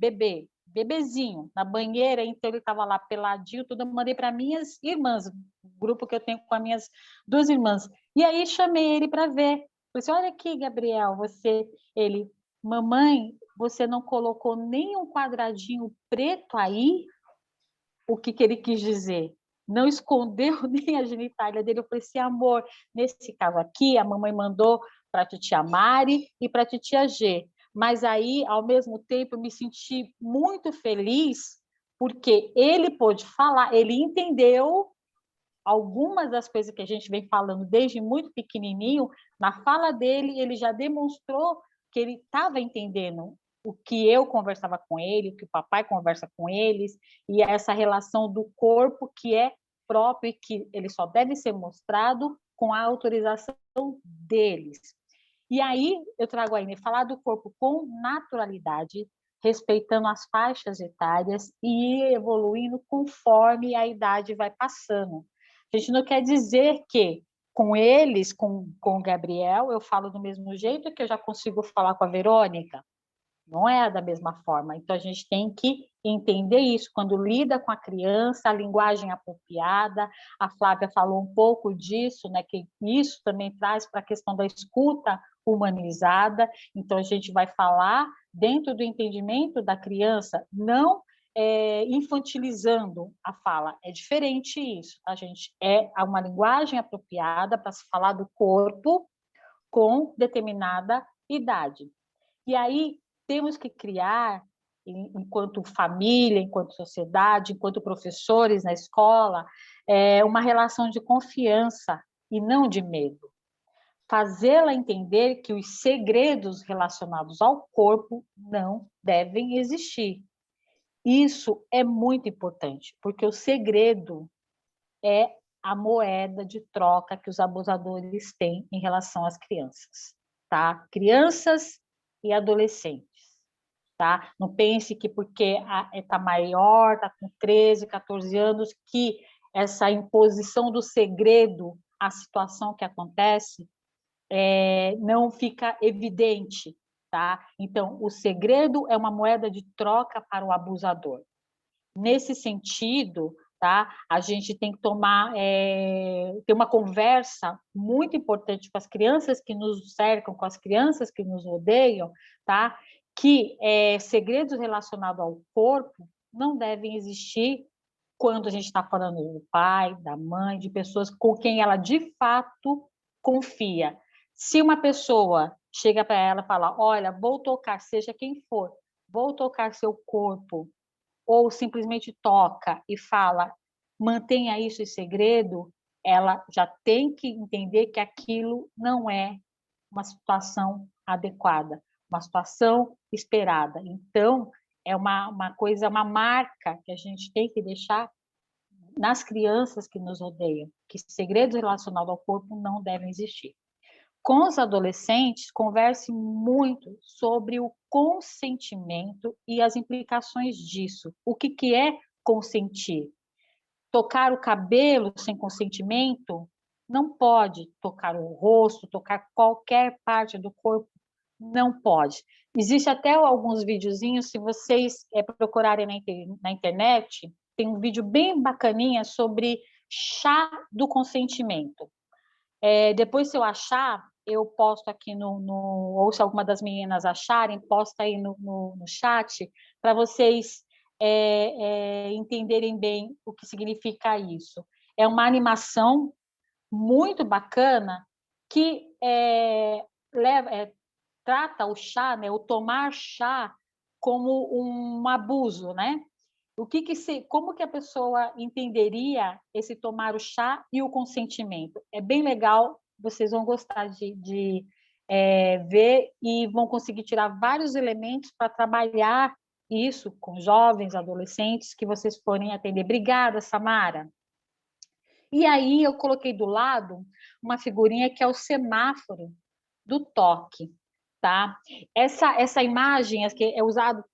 bebezinho, na banheira, então ele estava lá peladinho, tudo, eu mandei para minhas irmãs, o grupo que eu tenho com as minhas 2 irmãs. E aí chamei ele para ver. Falei assim, olha aqui, Gabriel, ele mamãe, você não colocou nem um quadradinho preto aí? O que ele quis dizer? Não escondeu nem a genitália dele. Eu falei assim, amor, nesse caso aqui, a mamãe mandou para a titia Mari e para a titia G. Mas aí, ao mesmo tempo, eu me senti muito feliz, porque ele pôde falar, ele entendeu algumas das coisas que a gente vem falando desde muito pequenininho. Na fala dele, ele já demonstrou que ele estava entendendo o que eu conversava com ele, o que o papai conversa com eles, e essa relação do corpo que é próprio e que ele só deve ser mostrado com a autorização deles. E aí eu trago aí, falar do corpo com naturalidade, respeitando as faixas etárias e evoluindo conforme a idade vai passando. A gente não quer dizer que com eles, com o Gabriel, eu falo do mesmo jeito que eu já consigo falar com a Verônica. Não é da mesma forma. Então, a gente tem que entender isso. Quando lida com a criança, a linguagem apropriada, a Flávia falou um pouco disso, né, que isso também traz para a questão da escuta humanizada. Então, a gente vai falar dentro do entendimento da criança, não infantilizando a fala. É diferente isso, tá, gente? É uma linguagem apropriada para se falar do corpo com determinada idade. E aí, temos que criar, enquanto família, enquanto sociedade, enquanto professores na escola, uma relação de confiança e não de medo. Fazê-la entender que os segredos relacionados ao corpo não devem existir. Isso é muito importante, porque o segredo é a moeda de troca que os abusadores têm em relação às crianças, tá? Crianças e adolescentes. Tá? Não pense que porque está maior, está com 13, 14 anos, que essa imposição do segredo à situação que acontece não fica evidente. Tá? Então, o segredo é uma moeda de troca para o abusador. Nesse sentido, tá? A gente tem que ter uma conversa muito importante com as crianças que nos cercam, com as crianças que nos rodeiam, tá? Que segredos relacionados ao corpo não devem existir quando a gente está falando do pai, da mãe, de pessoas com quem ela de fato confia. Se uma pessoa chega para ela e fala, olha, vou tocar, seja quem for, vou tocar seu corpo, ou simplesmente toca e fala, mantenha isso em segredo, ela já tem que entender que aquilo não é uma situação adequada, uma situação esperada. Então, é uma coisa, uma marca que a gente tem que deixar nas crianças que nos rodeiam, que segredos relacionados ao corpo não devem existir. Com os adolescentes, converse muito sobre o consentimento e as implicações disso. O que é consentir? Tocar o cabelo sem consentimento? Não pode. Tocar o rosto, tocar qualquer parte do corpo? Não pode. Existe até alguns videozinhos, se vocês procurarem na internet, tem um vídeo bem bacaninha sobre chá do consentimento. Depois, se eu achar, eu posto aqui ou se alguma das meninas acharem, posta aí no chat, para vocês entenderem bem o que significa isso. É uma animação muito bacana que trata o chá, né, o tomar chá, como um abuso, né? Como que a pessoa entenderia esse tomar o chá e o consentimento? É bem legal, vocês vão gostar de ver e vão conseguir tirar vários elementos para trabalhar isso com jovens, adolescentes que vocês forem atender. Obrigada, Samara. E aí eu coloquei do lado uma figurinha que é o semáforo do toque. Tá? Essa imagem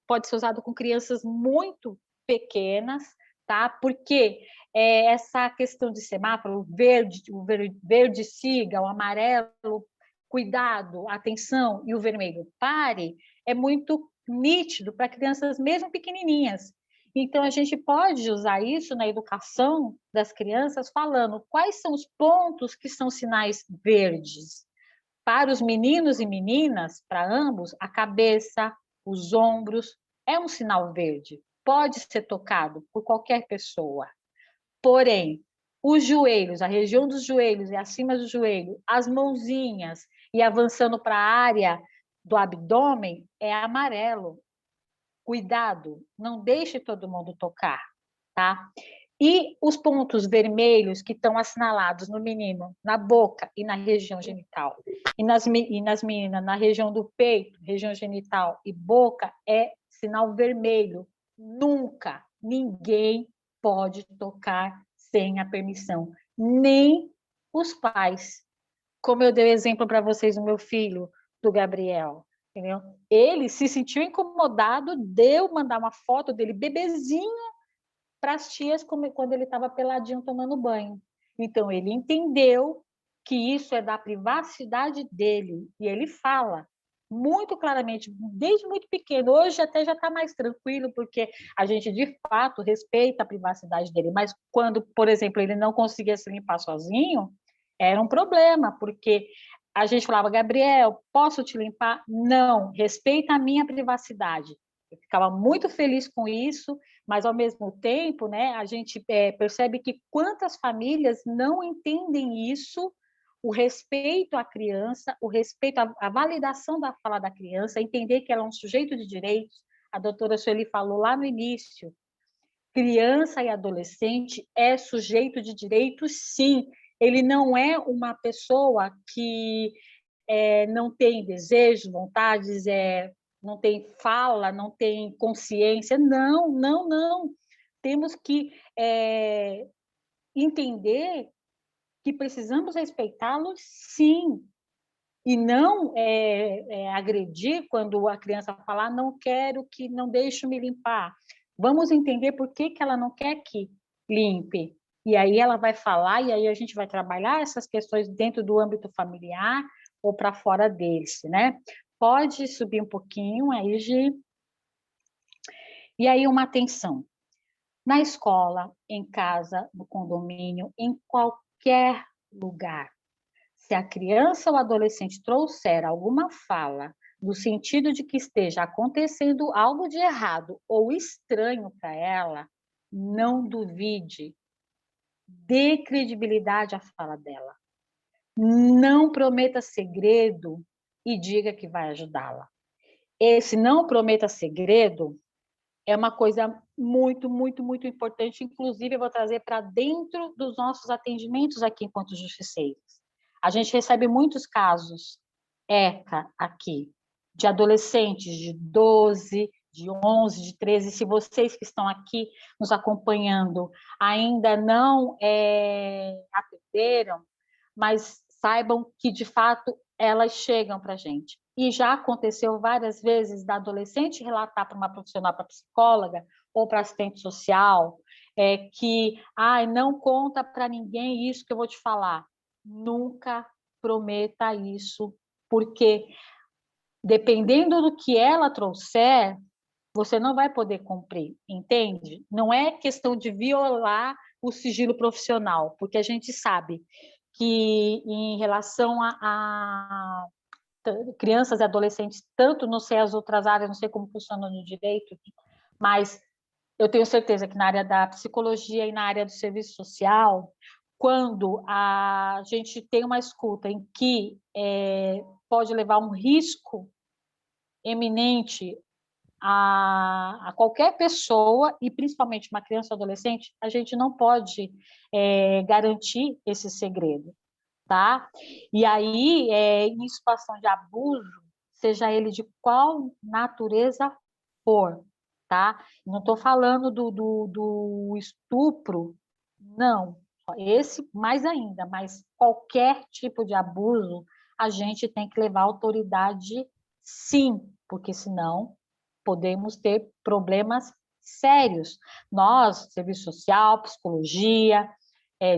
pode ser usado com crianças muito pequenas, tá? Porque essa questão de semáforo, o verde siga, o amarelo, cuidado, atenção, e o vermelho pare, é muito nítido para crianças mesmo pequenininhas. Então, a gente pode usar isso na educação das crianças, falando quais são os pontos que são sinais verdes, Para os meninos e meninas, para ambos, a cabeça, os ombros, é um sinal verde. Pode ser tocado por qualquer pessoa. Porém, os joelhos, a região dos joelhos e acima do joelho, as mãozinhas e avançando para a área do abdômen, é amarelo. Cuidado, não deixe todo mundo tocar, tá? E os pontos vermelhos que estão assinalados no menino, na boca e na região genital, e nas meninas, na região do peito, região genital e boca, é sinal vermelho. Nunca ninguém pode tocar sem a permissão, nem os pais. Como eu dei exemplo para vocês do meu filho, do Gabriel, entendeu? Ele se sentiu incomodado de eu mandar uma foto dele bebezinho para as tias quando ele estava peladinho tomando banho. Então, ele entendeu que isso é da privacidade dele, e ele fala muito claramente, desde muito pequeno. Hoje até já está mais tranquilo, porque a gente, de fato, respeita a privacidade dele, mas quando, por exemplo, ele não conseguia se limpar sozinho, era um problema, porque a gente falava, Gabriel, posso te limpar? Não, respeita a minha privacidade. Eu ficava muito feliz com isso, mas, ao mesmo tempo, né, a gente percebe que quantas famílias não entendem isso, o respeito à criança, o respeito à validação da fala da criança, entender que ela é um sujeito de direitos. A doutora Sueli falou lá no início, criança e adolescente é sujeito de direitos, sim. Ele não é uma pessoa que não tem desejos, vontades, não tem fala, não tem consciência. Não, não, não. Temos que entender que precisamos respeitá-los, sim, e não agredir quando a criança falar, não quero que, não deixe me limpar. Vamos entender por que ela não quer que limpe. E aí ela vai falar, e aí a gente vai trabalhar essas questões dentro do âmbito familiar ou para fora deles, né? Pode subir um pouquinho, aí, Gi. E aí uma atenção. Na escola, em casa, no condomínio, em qualquer lugar. Se a criança ou adolescente trouxer alguma fala no sentido de que esteja acontecendo algo de errado ou estranho para ela, não duvide. Dê credibilidade à fala dela. Não prometa segredo e diga que vai ajudá-la. Esse não prometa segredo é uma coisa muito, muito, muito importante. Inclusive, eu vou trazer para dentro dos nossos atendimentos aqui enquanto justiceiros. A gente recebe muitos casos, ECA, aqui, de adolescentes de 12, de 11, de 13. Se vocês que estão aqui nos acompanhando ainda não atenderam, mas saibam que, de fato, elas chegam para a gente. E já aconteceu várias vezes da adolescente relatar para uma profissional, para psicóloga ou para assistente social, que não conta para ninguém isso que eu vou te falar. Nunca prometa isso, porque dependendo do que ela trouxer, você não vai poder cumprir, entende? Não é questão de violar o sigilo profissional, porque a gente sabe que em relação a crianças e adolescentes, tanto, não sei as outras áreas, não sei como funciona no direito, mas eu tenho certeza que na área da psicologia e na área do serviço social, quando a gente tem uma escuta em que pode levar um risco eminente a qualquer pessoa, e principalmente uma criança ou adolescente, a gente não pode garantir esse segredo, tá? E aí, em situação de abuso, seja ele de qual natureza for, tá? Não estou falando do estupro, não. Esse mais ainda, mas qualquer tipo de abuso, a gente tem que levar autoridade, sim, porque senão podemos ter problemas sérios. Nós, serviço social, psicologia,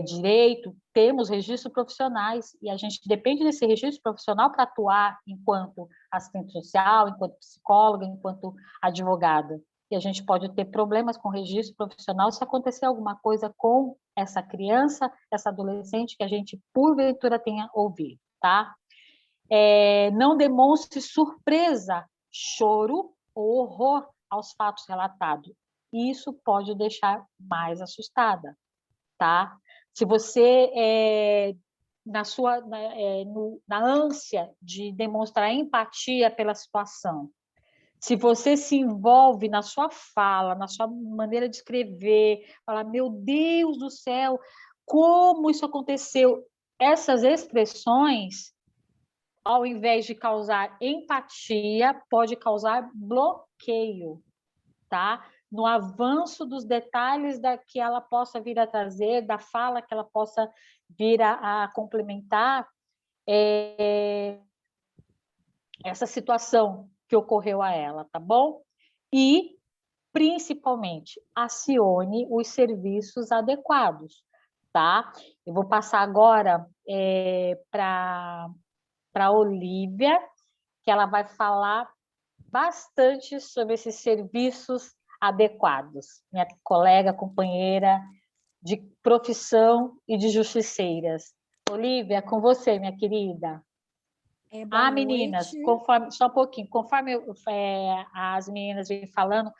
direito, temos registros profissionais e a gente depende desse registro profissional para atuar enquanto assistente social, enquanto psicóloga, enquanto advogada. E a gente pode ter problemas com registro profissional se acontecer alguma coisa com essa criança, essa adolescente que a gente, porventura, tenha ouvido, tá? não demonstre surpresa, choro ou horror aos fatos relatados. Isso pode deixar mais assustada, tá? Se você, na ânsia de demonstrar empatia pela situação, se você se envolve na sua fala, na sua maneira de escrever, falar, meu Deus do céu, como isso aconteceu? Essas expressões, ao invés de causar empatia, pode causar bloqueio, tá? No avanço dos detalhes que ela possa vir a trazer, da fala que ela possa vir a complementar essa situação que ocorreu a ela, tá bom? E, principalmente, acione os serviços adequados, tá? Eu vou passar agora para a Olivia, que ela vai falar bastante sobre esses serviços adequados. Minha colega, companheira de profissão e de justiceiras. Olivia, com você, minha querida.
Boa
meninas,
noite.
só um pouquinho, conforme as meninas vêm falando,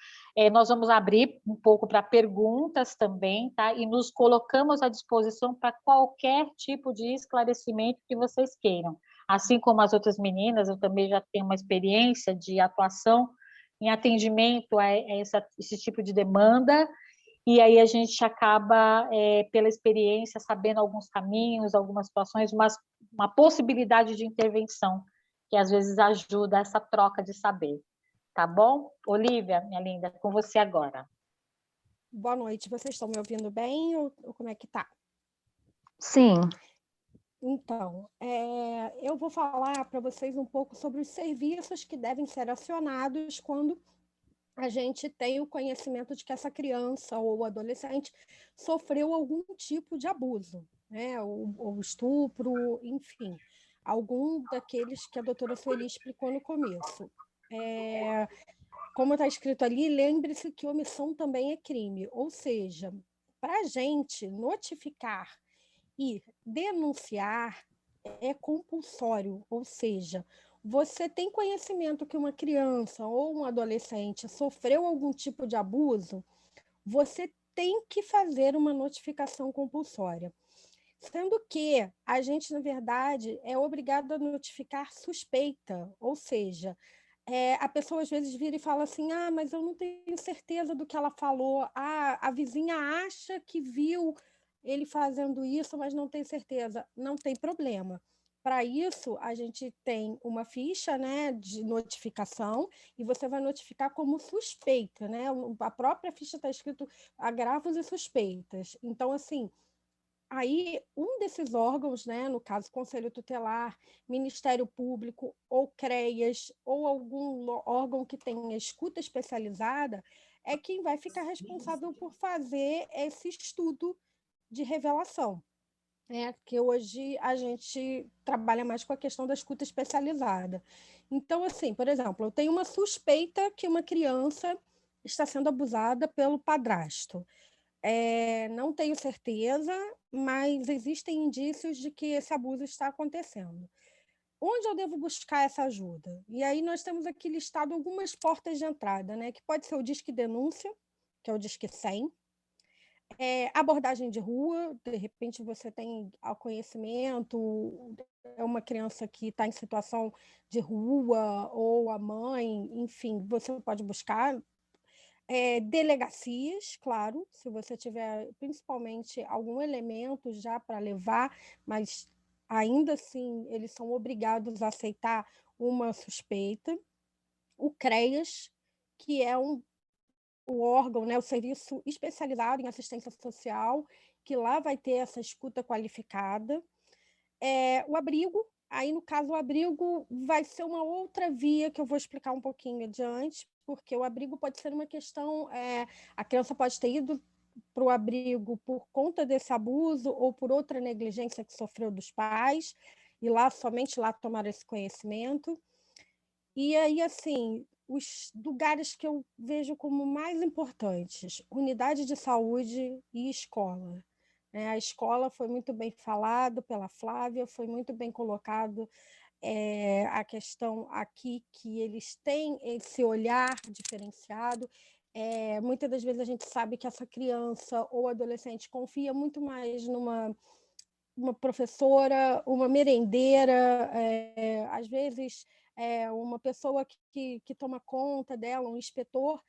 nós vamos abrir um pouco para perguntas também, tá? E nos colocamos à disposição para qualquer tipo de esclarecimento que vocês queiram. Assim como as outras meninas, eu também já tenho uma experiência de atuação em atendimento a esse tipo de demanda, e aí a gente acaba, pela experiência, sabendo alguns caminhos, algumas situações, uma possibilidade de intervenção, que às vezes ajuda essa troca de saber. Tá bom? Olivia, minha linda, com você agora.
Boa noite. Vocês estão me ouvindo bem ou como é que tá?
Sim.
Então, eu vou falar para vocês um pouco sobre os serviços que devem ser acionados quando a gente tem o conhecimento de que essa criança ou adolescente sofreu algum tipo de abuso, né? Ou estupro, enfim, algum daqueles que a doutora Sueli explicou no começo. Como está escrito ali, lembre-se que omissão também é crime, ou seja, para a gente notificar e denunciar é compulsório, ou seja, você tem conhecimento que uma criança ou um adolescente sofreu algum tipo de abuso, você tem que fazer uma notificação compulsória. Sendo que a gente, na verdade, é obrigado a notificar suspeita, ou seja, a pessoa às vezes vira e fala assim, mas eu não tenho certeza do que ela falou, a vizinha acha que viu ele fazendo isso, mas não tem certeza. Não tem problema. Para isso, a gente tem uma ficha, né, de notificação e você vai notificar como suspeita, né? A própria ficha está escrito agravos e suspeitas. Então, assim, aí um desses órgãos, né, no caso Conselho Tutelar, Ministério Público ou CREAS ou algum órgão que tenha escuta especializada, é quem vai ficar responsável por fazer esse estudo de revelação. Que hoje a gente trabalha mais com a questão da escuta especializada. Então, assim, por exemplo, eu tenho uma suspeita que uma criança está sendo abusada pelo padrasto. Não tenho certeza, mas existem indícios de que esse abuso está acontecendo. Onde eu devo buscar essa ajuda? E aí nós temos aqui listado algumas portas de entrada, né? Que pode ser o Disque Denúncia, que é o Disque 100, abordagem de rua, de repente você tem conhecimento, é uma criança que está em situação de rua, ou a mãe, enfim, você pode buscar. Delegacias, claro, se você tiver principalmente algum elemento já para levar, mas ainda assim eles são obrigados a aceitar uma suspeita. O CREAS, que é o órgão, né, o serviço especializado em assistência social, que lá vai ter essa escuta qualificada. O abrigo, aí no caso o abrigo vai ser uma outra via que eu vou explicar um pouquinho adiante, porque o abrigo pode ser uma questão, a criança pode ter ido para o abrigo por conta desse abuso ou por outra negligência que sofreu dos pais, e lá, somente lá tomaram esse conhecimento. E aí, assim, os lugares que eu vejo como mais importantes, unidade de saúde e escola. A escola foi muito bem falado pela Flávia, foi muito bem colocado a questão aqui que eles têm esse olhar diferenciado. Muitas das vezes a gente sabe que essa criança ou adolescente confia muito mais numa uma professora, uma merendeira, às vezes uma pessoa que toma conta dela, um inspetor,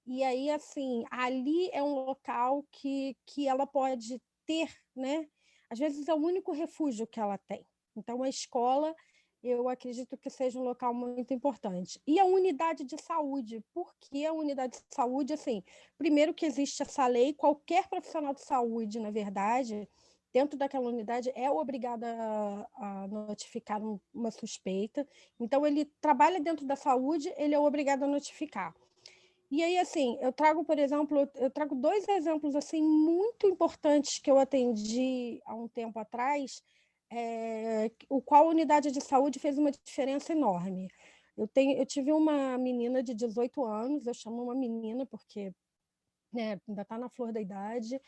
e aí, assim, ali é um local que ela pode ter, né? Às vezes é o único refúgio que ela tem. Então, a escola, eu acredito que seja um local muito importante. E a unidade de saúde, porque a unidade de saúde, assim, primeiro que existe essa lei, qualquer profissional de saúde, na verdade, dentro daquela unidade é obrigado a notificar uma suspeita. Então, ele trabalha dentro da saúde, ele é obrigado a notificar. E aí, assim, eu trago, por exemplo, eu trago 2 exemplos assim muito importantes que eu atendi há um tempo atrás, o qual a unidade de saúde fez uma diferença enorme. Eu tive uma menina de 18 anos, eu chamo uma menina porque, né, ainda está na flor da idade.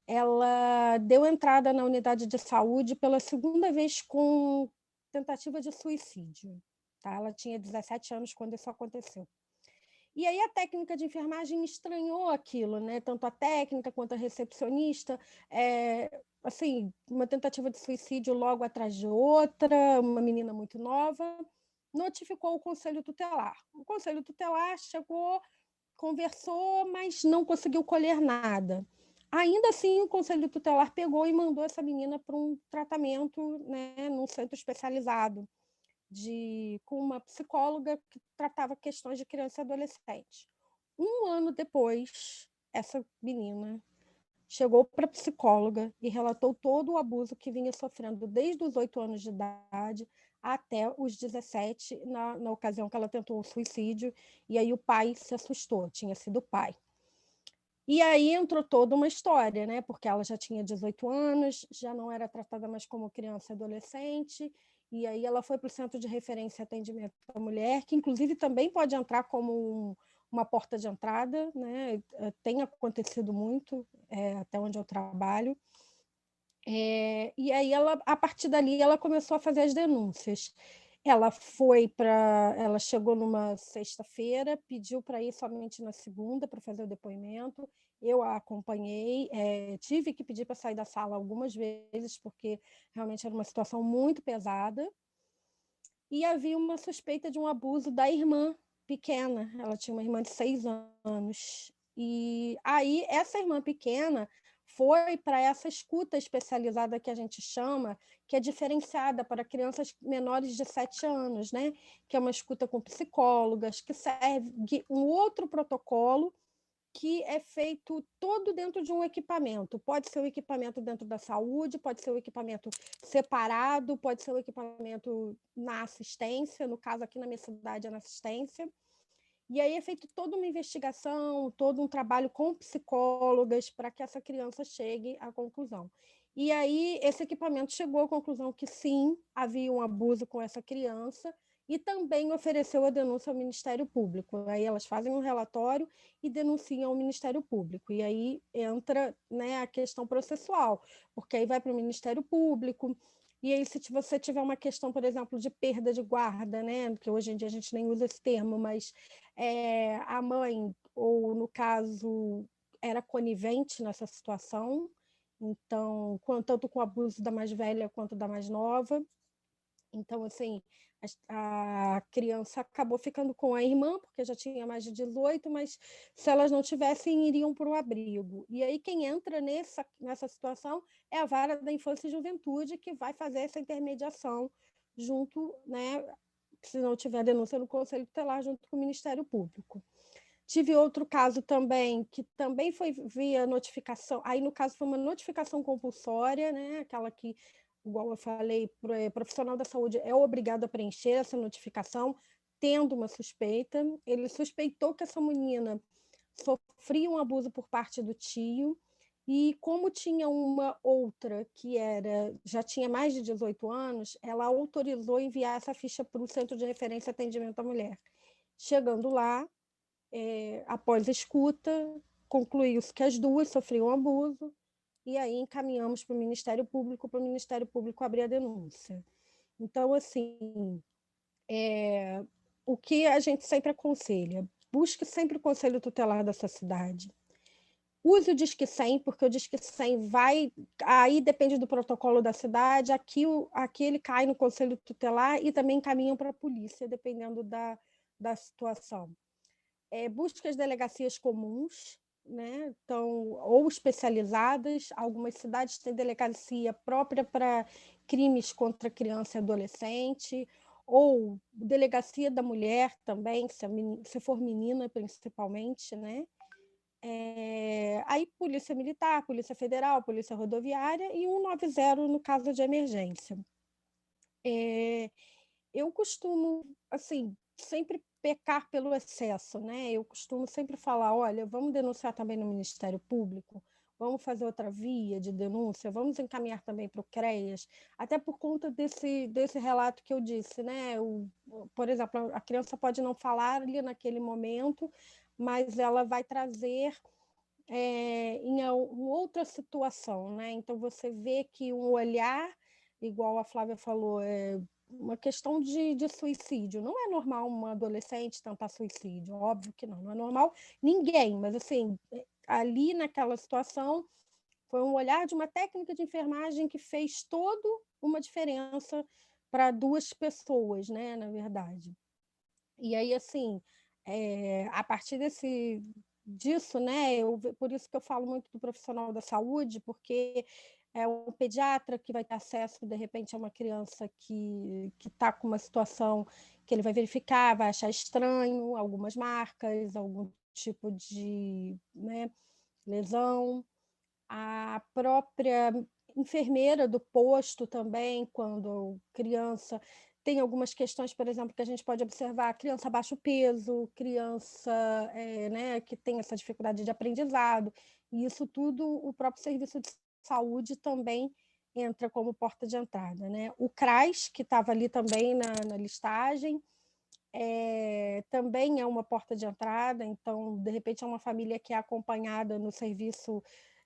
Ela deu entrada na unidade de saúde pela segunda vez com tentativa de suicídio. Tá? Ela tinha 17 anos quando isso aconteceu. E aí a técnica de enfermagem estranhou aquilo, né? Tanto a técnica quanto a recepcionista, assim, uma tentativa de suicídio logo atrás de outra, uma menina muito nova, notificou o conselho tutelar. O conselho tutelar chegou, conversou, mas não conseguiu colher nada. Ainda assim, o conselho tutelar pegou e mandou essa menina para um tratamento, né, num centro especializado com uma psicóloga que tratava questões de criança e adolescente. Um ano depois, essa menina chegou para a psicóloga e relatou todo o abuso que vinha sofrendo desde os 8 anos de idade até os 17, na ocasião que ela tentou o suicídio, e aí o pai se assustou, tinha sido o pai. E aí entrou toda uma história, né? Porque ela já tinha 18 anos, já não era tratada mais como criança e adolescente, e aí ela foi para o Centro de Referência e Atendimento à Mulher, que inclusive também pode entrar como uma porta de entrada, né? Tem acontecido muito, até onde eu trabalho. E aí a partir dali ela começou a fazer as denúncias. Ela chegou numa sexta-feira, pediu para ir somente na segunda para fazer o depoimento. Eu a acompanhei, tive que pedir para sair da sala algumas vezes, porque realmente era uma situação muito pesada. E havia uma suspeita de um abuso da irmã pequena. Ela tinha uma irmã de 6 anos. E aí essa irmã pequena foi para essa escuta especializada que a gente chama, que é diferenciada para crianças menores de 7 anos, né? Que é uma escuta com psicólogas, que segue um outro protocolo que é feito todo dentro de um equipamento. Pode ser um equipamento dentro da saúde, pode ser um equipamento separado, pode ser um equipamento na assistência, no caso aqui na minha cidade é na assistência. E aí é feito toda uma investigação, todo um trabalho com psicólogas para que essa criança chegue à conclusão. E aí esse equipamento chegou à conclusão que sim, havia um abuso com essa criança e também ofereceu a denúncia ao Ministério Público. Aí elas fazem um relatório e denunciam ao Ministério Público. E aí entra, né, a questão processual, porque aí vai para o Ministério Público. E aí, se você tiver uma questão, por exemplo, de perda de guarda, né, que hoje em dia a gente nem usa esse termo, mas a mãe, ou no caso, era conivente nessa situação, então, tanto com o abuso da mais velha quanto da mais nova. Então, assim, a criança acabou ficando com a irmã, porque já tinha mais de 18, mas se elas não tivessem, iriam para o abrigo. E aí quem entra nessa situação é a Vara da Infância e Juventude, que vai fazer essa intermediação junto, né, se não tiver denúncia no Conselho Tutelar, junto com o Ministério Público. Tive outro caso também, que também foi via notificação, aí no caso foi uma notificação compulsória, né, aquela que, igual eu falei, profissional da saúde é obrigado a preencher essa notificação, tendo uma suspeita. Ele suspeitou que essa menina sofria um abuso por parte do tio, e como tinha uma outra que já tinha mais de 18 anos, ela autorizou enviar essa ficha para o Centro de Referência e Atendimento à Mulher. Chegando lá, após a escuta, concluiu-se que as duas sofriam abuso, e aí encaminhamos para o Ministério Público abrir a denúncia. Então, assim, o que a gente sempre aconselha? Busque sempre o conselho tutelar da sua cidade. Use o Disque 100, porque o Disque 100 vai... Aí depende do protocolo da cidade, aqui ele cai no conselho tutelar e também encaminham para a polícia, dependendo da situação. Busque as delegacias comuns, né? Então, ou especializadas. Algumas cidades têm delegacia própria para crimes contra criança e adolescente, ou delegacia da mulher também, se for menina principalmente, né? Aí Polícia Militar, Polícia Federal, Polícia Rodoviária e 190 no caso de emergência. Eu costumo, assim, sempre pecar pelo excesso, né? Eu costumo sempre falar, olha, vamos denunciar também no Ministério Público, vamos fazer outra via de denúncia, vamos encaminhar também para o CREAS, até por conta desse relato que eu disse, né? Por exemplo, a criança pode não falar ali naquele momento, mas ela vai trazer em outra situação, né? Então, você vê que um olhar, igual a Flávia falou, uma questão de suicídio. Não é normal uma adolescente tentar suicídio, óbvio que não é normal ninguém, mas assim, ali naquela situação, foi um olhar de uma técnica de enfermagem que fez toda uma diferença para duas pessoas, né, na verdade. E aí, assim, a partir disso, né, por isso que eu falo muito do profissional da saúde, porque é um pediatra que vai ter acesso, de repente, a uma criança que está com uma situação que ele vai verificar, vai achar estranho algumas marcas, algum tipo de, né, lesão. A própria enfermeira do posto também, quando criança tem algumas questões, por exemplo, que a gente pode observar, criança baixo peso, criança né, que tem essa dificuldade de aprendizado, e isso tudo o próprio serviço de saúde também entra como porta de entrada, né? O CRAS, que estava ali também na listagem, também é uma porta de entrada, então, de repente, é uma família que é acompanhada no serviço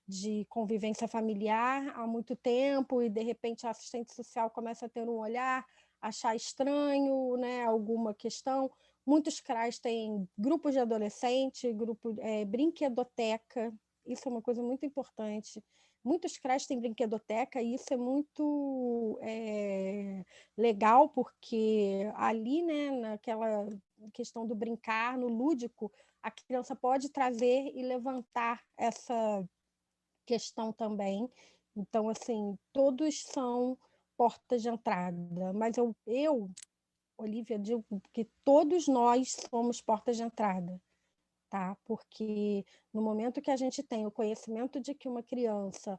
de convivência familiar há muito tempo e, de repente, a assistente social começa a ter um olhar, achar estranho, né, alguma questão. Muitos CRAs têm grupos de adolescente, brinquedoteca, isso é uma coisa muito importante. Muitos CRAs têm brinquedoteca e isso é muito legal, porque ali, né, naquela questão do brincar, no lúdico, a criança pode trazer e levantar essa questão também. Então, assim, todos são portas de entrada, mas eu Olivia, digo que todos nós somos portas de entrada, tá? Porque no momento que a gente tem o conhecimento de que uma criança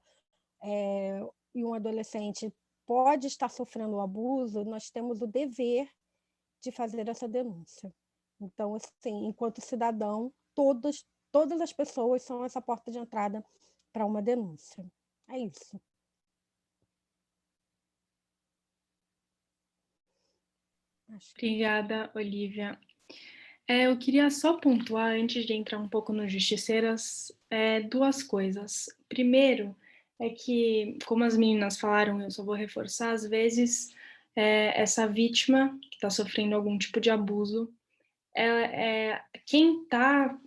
e um adolescente pode estar sofrendo o abuso, nós temos o dever de fazer essa denúncia. Então, assim, enquanto cidadão, todas as pessoas são essa porta de entrada para uma denúncia. É isso.
Obrigada, Olivia. Eu queria só pontuar, antes de entrar um pouco no Justiceiras, duas coisas. Primeiro, é que, como as meninas falaram, eu só vou reforçar, às vezes, essa vítima que está sofrendo algum tipo de abuso, quem está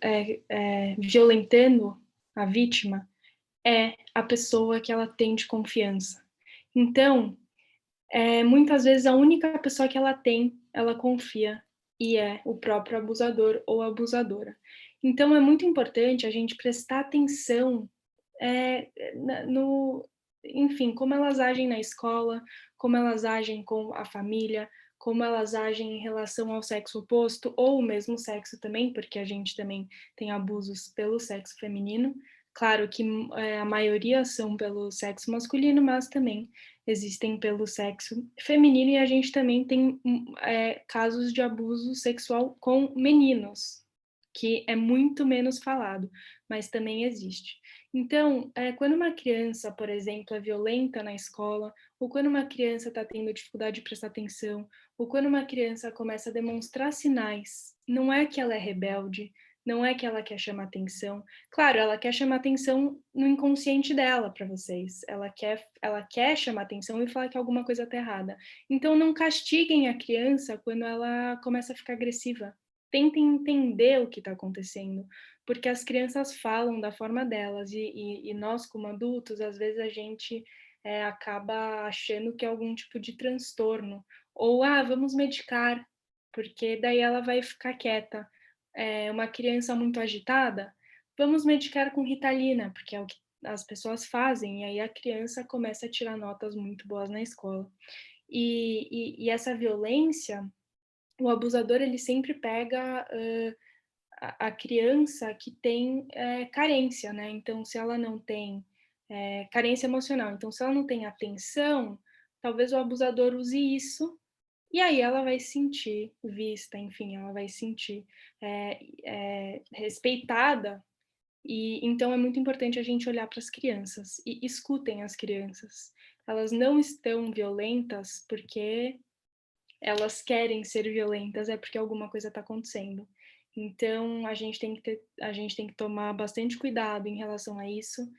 violentando a vítima é a pessoa que ela tem de confiança. Então, muitas vezes a única pessoa que ela confia, e é o próprio abusador ou abusadora. Então, é muito importante a gente prestar atenção enfim, como elas agem na escola, como elas agem com a família, como elas agem em relação ao sexo oposto, ou o mesmo sexo também, porque a gente também tem abusos pelo sexo feminino. Claro que a maioria são pelo sexo masculino, mas também existem pelo sexo feminino, e a gente também tem casos de abuso sexual com meninos, que é muito menos falado, mas também existe. Então, quando uma criança, por exemplo, é violenta na escola, ou quando uma criança está tendo dificuldade de prestar atenção, ou quando uma criança começa a demonstrar sinais, não é que ela é rebelde, Não é que ela quer chamar atenção. Claro, ela quer chamar atenção no inconsciente dela para vocês. Ela quer chamar atenção e falar que alguma coisa está errada. Então, não castiguem a criança quando ela começa a ficar agressiva. Tentem entender o que está acontecendo, porque as crianças falam da forma delas e nós, como adultos, às vezes a gente acaba achando que é algum tipo de transtorno. Ou, vamos medicar, porque daí ela vai ficar quieta. Uma criança muito agitada, vamos medicar com Ritalina, porque é o que as pessoas fazem, e aí a criança começa a tirar notas muito boas na escola. E essa violência, o abusador, ele sempre pega a criança que tem carência, né? Então, se ela não tem carência emocional, então se ela não tem atenção, talvez o abusador use isso e aí ela vai se sentir vista, enfim, ela vai se sentir respeitada. E então é muito importante a gente olhar para as crianças e escutem as crianças. Elas não estão violentas porque elas querem ser violentas, é porque alguma coisa está acontecendo. Então a gente tem que tomar bastante cuidado em relação a isso.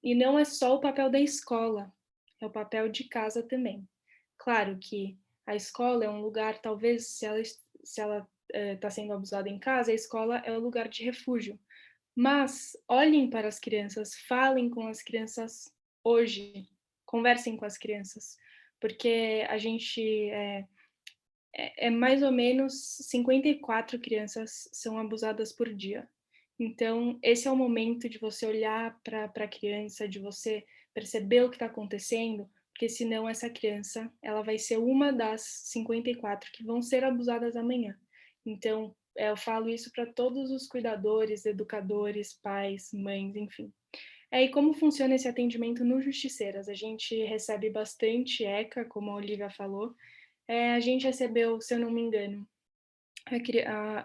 E não é só o papel da escola, é o papel de casa também. Claro que a escola é um lugar, talvez, se ela está sendo abusada em casa, a escola é o lugar de refúgio. Mas olhem para as crianças, falem com as crianças hoje, conversem com as crianças, porque a gente mais ou menos 54 crianças são abusadas por dia. Então, esse é o momento de você olhar para a criança, de você perceber o que está acontecendo, porque senão essa criança ela vai ser uma das 54 que vão ser abusadas amanhã. Então, eu falo isso para todos os cuidadores, educadores, pais, mães, enfim. E como funciona esse atendimento no Justiceiras? A gente recebe bastante ECA, como a Olivia falou. A gente recebeu, se eu não me engano,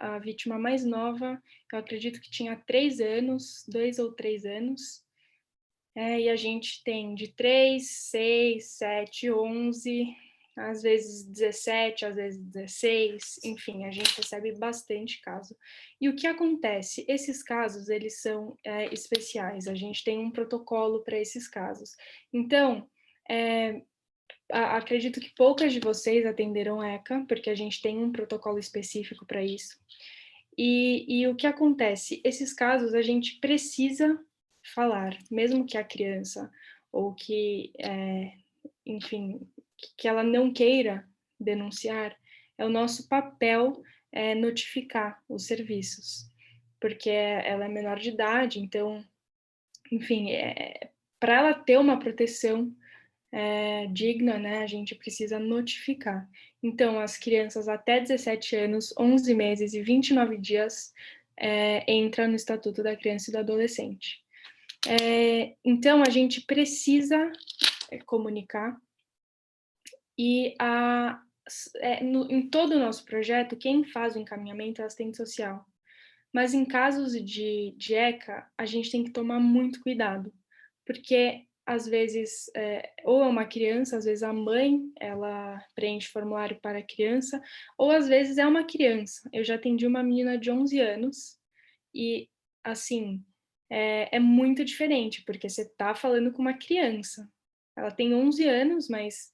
a vítima mais nova, eu acredito que tinha 3 anos, 2 ou 3 anos, e a gente tem de 3, 6, 7, 11, às vezes 17, às vezes 16, enfim, a gente recebe bastante caso. E o que acontece? Esses casos, eles são especiais, a gente tem um protocolo para esses casos. Então, acredito que poucas de vocês atenderam ECA, porque a gente tem um protocolo específico para isso. E o que acontece? Esses casos a gente precisa falar, mesmo que a criança, ou que, enfim, que ela não queira denunciar, é o nosso papel notificar os serviços, porque ela é menor de idade, então, enfim, para ela ter uma proteção digna, né, a gente precisa notificar. Então, as crianças até 17 anos, 11 meses e 29 dias entram no Estatuto da Criança e do Adolescente. Então, a gente precisa comunicar e em todo o nosso projeto, quem faz o encaminhamento é a assistente social. Mas em casos de ECA, a gente tem que tomar muito cuidado, porque às vezes, ou é uma criança, às vezes a mãe, ela preenche formulário para a criança, ou às vezes é uma criança. Eu já atendi uma menina de 11 anos e, assim, é muito diferente, porque você está falando com uma criança. Ela tem 11 anos, mas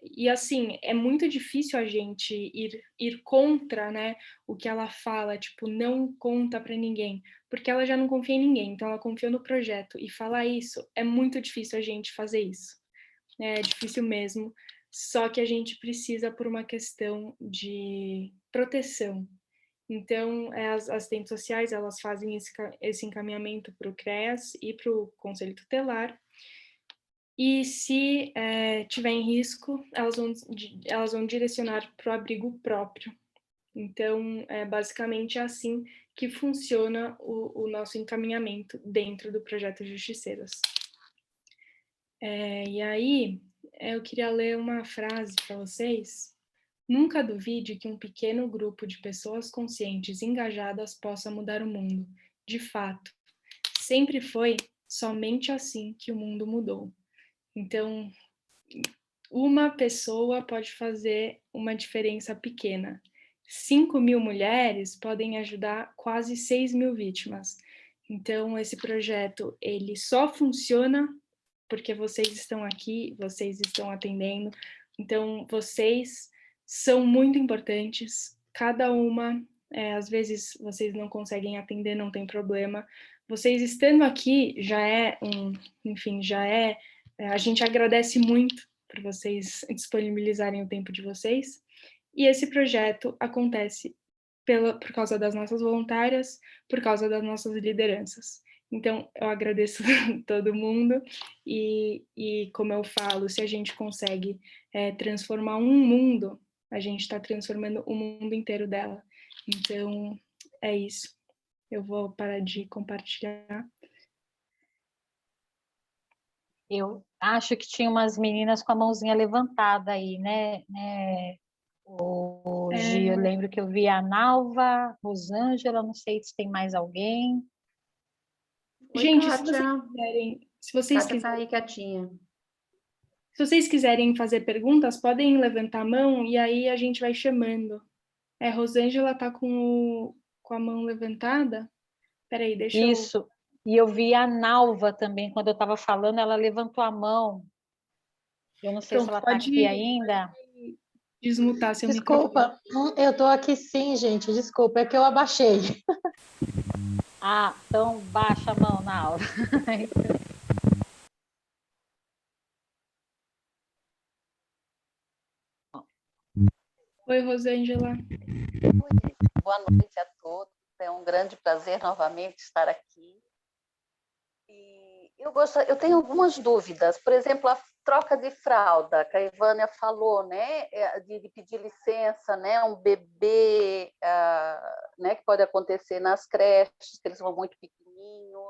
e assim, é muito difícil a gente ir contra, né, o que ela fala, tipo, não conta para ninguém, porque ela já não confia em ninguém, então ela confia no projeto, e falar isso, é muito difícil a gente fazer isso, é difícil mesmo, só que a gente precisa por uma questão de proteção. Então, as assistentes sociais, elas fazem esse encaminhamento para o CREAS e para o Conselho Tutelar. E se tiver em risco, elas vão direcionar para o abrigo próprio. Então, basicamente é assim que funciona o nosso encaminhamento dentro do projeto Justiceiras. E aí, eu queria ler uma frase para vocês. Nunca duvide que um pequeno grupo de pessoas conscientes e engajadas possa mudar o mundo. De fato, sempre foi somente assim que o mundo mudou. Então, uma pessoa pode fazer uma diferença pequena. 5.000 mulheres podem ajudar quase 6.000 vítimas. Então, esse projeto, ele só funciona porque vocês estão aqui, vocês estão atendendo. Então, vocês são muito importantes. Cada uma, às vezes, vocês não conseguem atender, não tem problema. Vocês estando aqui já é enfim, a gente agradece muito por vocês disponibilizarem o tempo de vocês. E esse projeto acontece por causa das nossas voluntárias, por causa das nossas lideranças. Então, eu agradeço todo mundo e, como eu falo, se a gente consegue transformar um mundo, a gente está transformando o mundo inteiro dela. Então, é isso. Eu vou parar de compartilhar.
Eu acho que tinha umas meninas com a mãozinha levantada aí, né? Hoje eu lembro que eu vi a Nalva, Rosângela, não sei se tem mais alguém.
Oi,
Gente,
Kátia.
se vocês
Kátia tá
quiserem,
aí quietinha.
se vocês quiserem fazer perguntas, podem levantar a mão e aí a gente vai chamando. Rosângela tá com a mão levantada. Peraí, deixa eu...
Isso. E eu vi a Nalva também, quando eu estava falando, ela levantou a mão. Eu não sei se ela está aqui ainda.
Desmutar seu
Desculpa, eu estou aqui sim, gente. Desculpa, é que eu abaixei.
Ah, então baixa a mão, Nalva.
Oi, Rosângela.
Boa noite a todos. É um grande prazer novamente estar aqui. E eu tenho algumas dúvidas. Por exemplo, a troca de fralda, que a Ivânia falou, né, de pedir licença, né, um bebê, né, que pode acontecer nas creches, que eles vão muito pequenininho,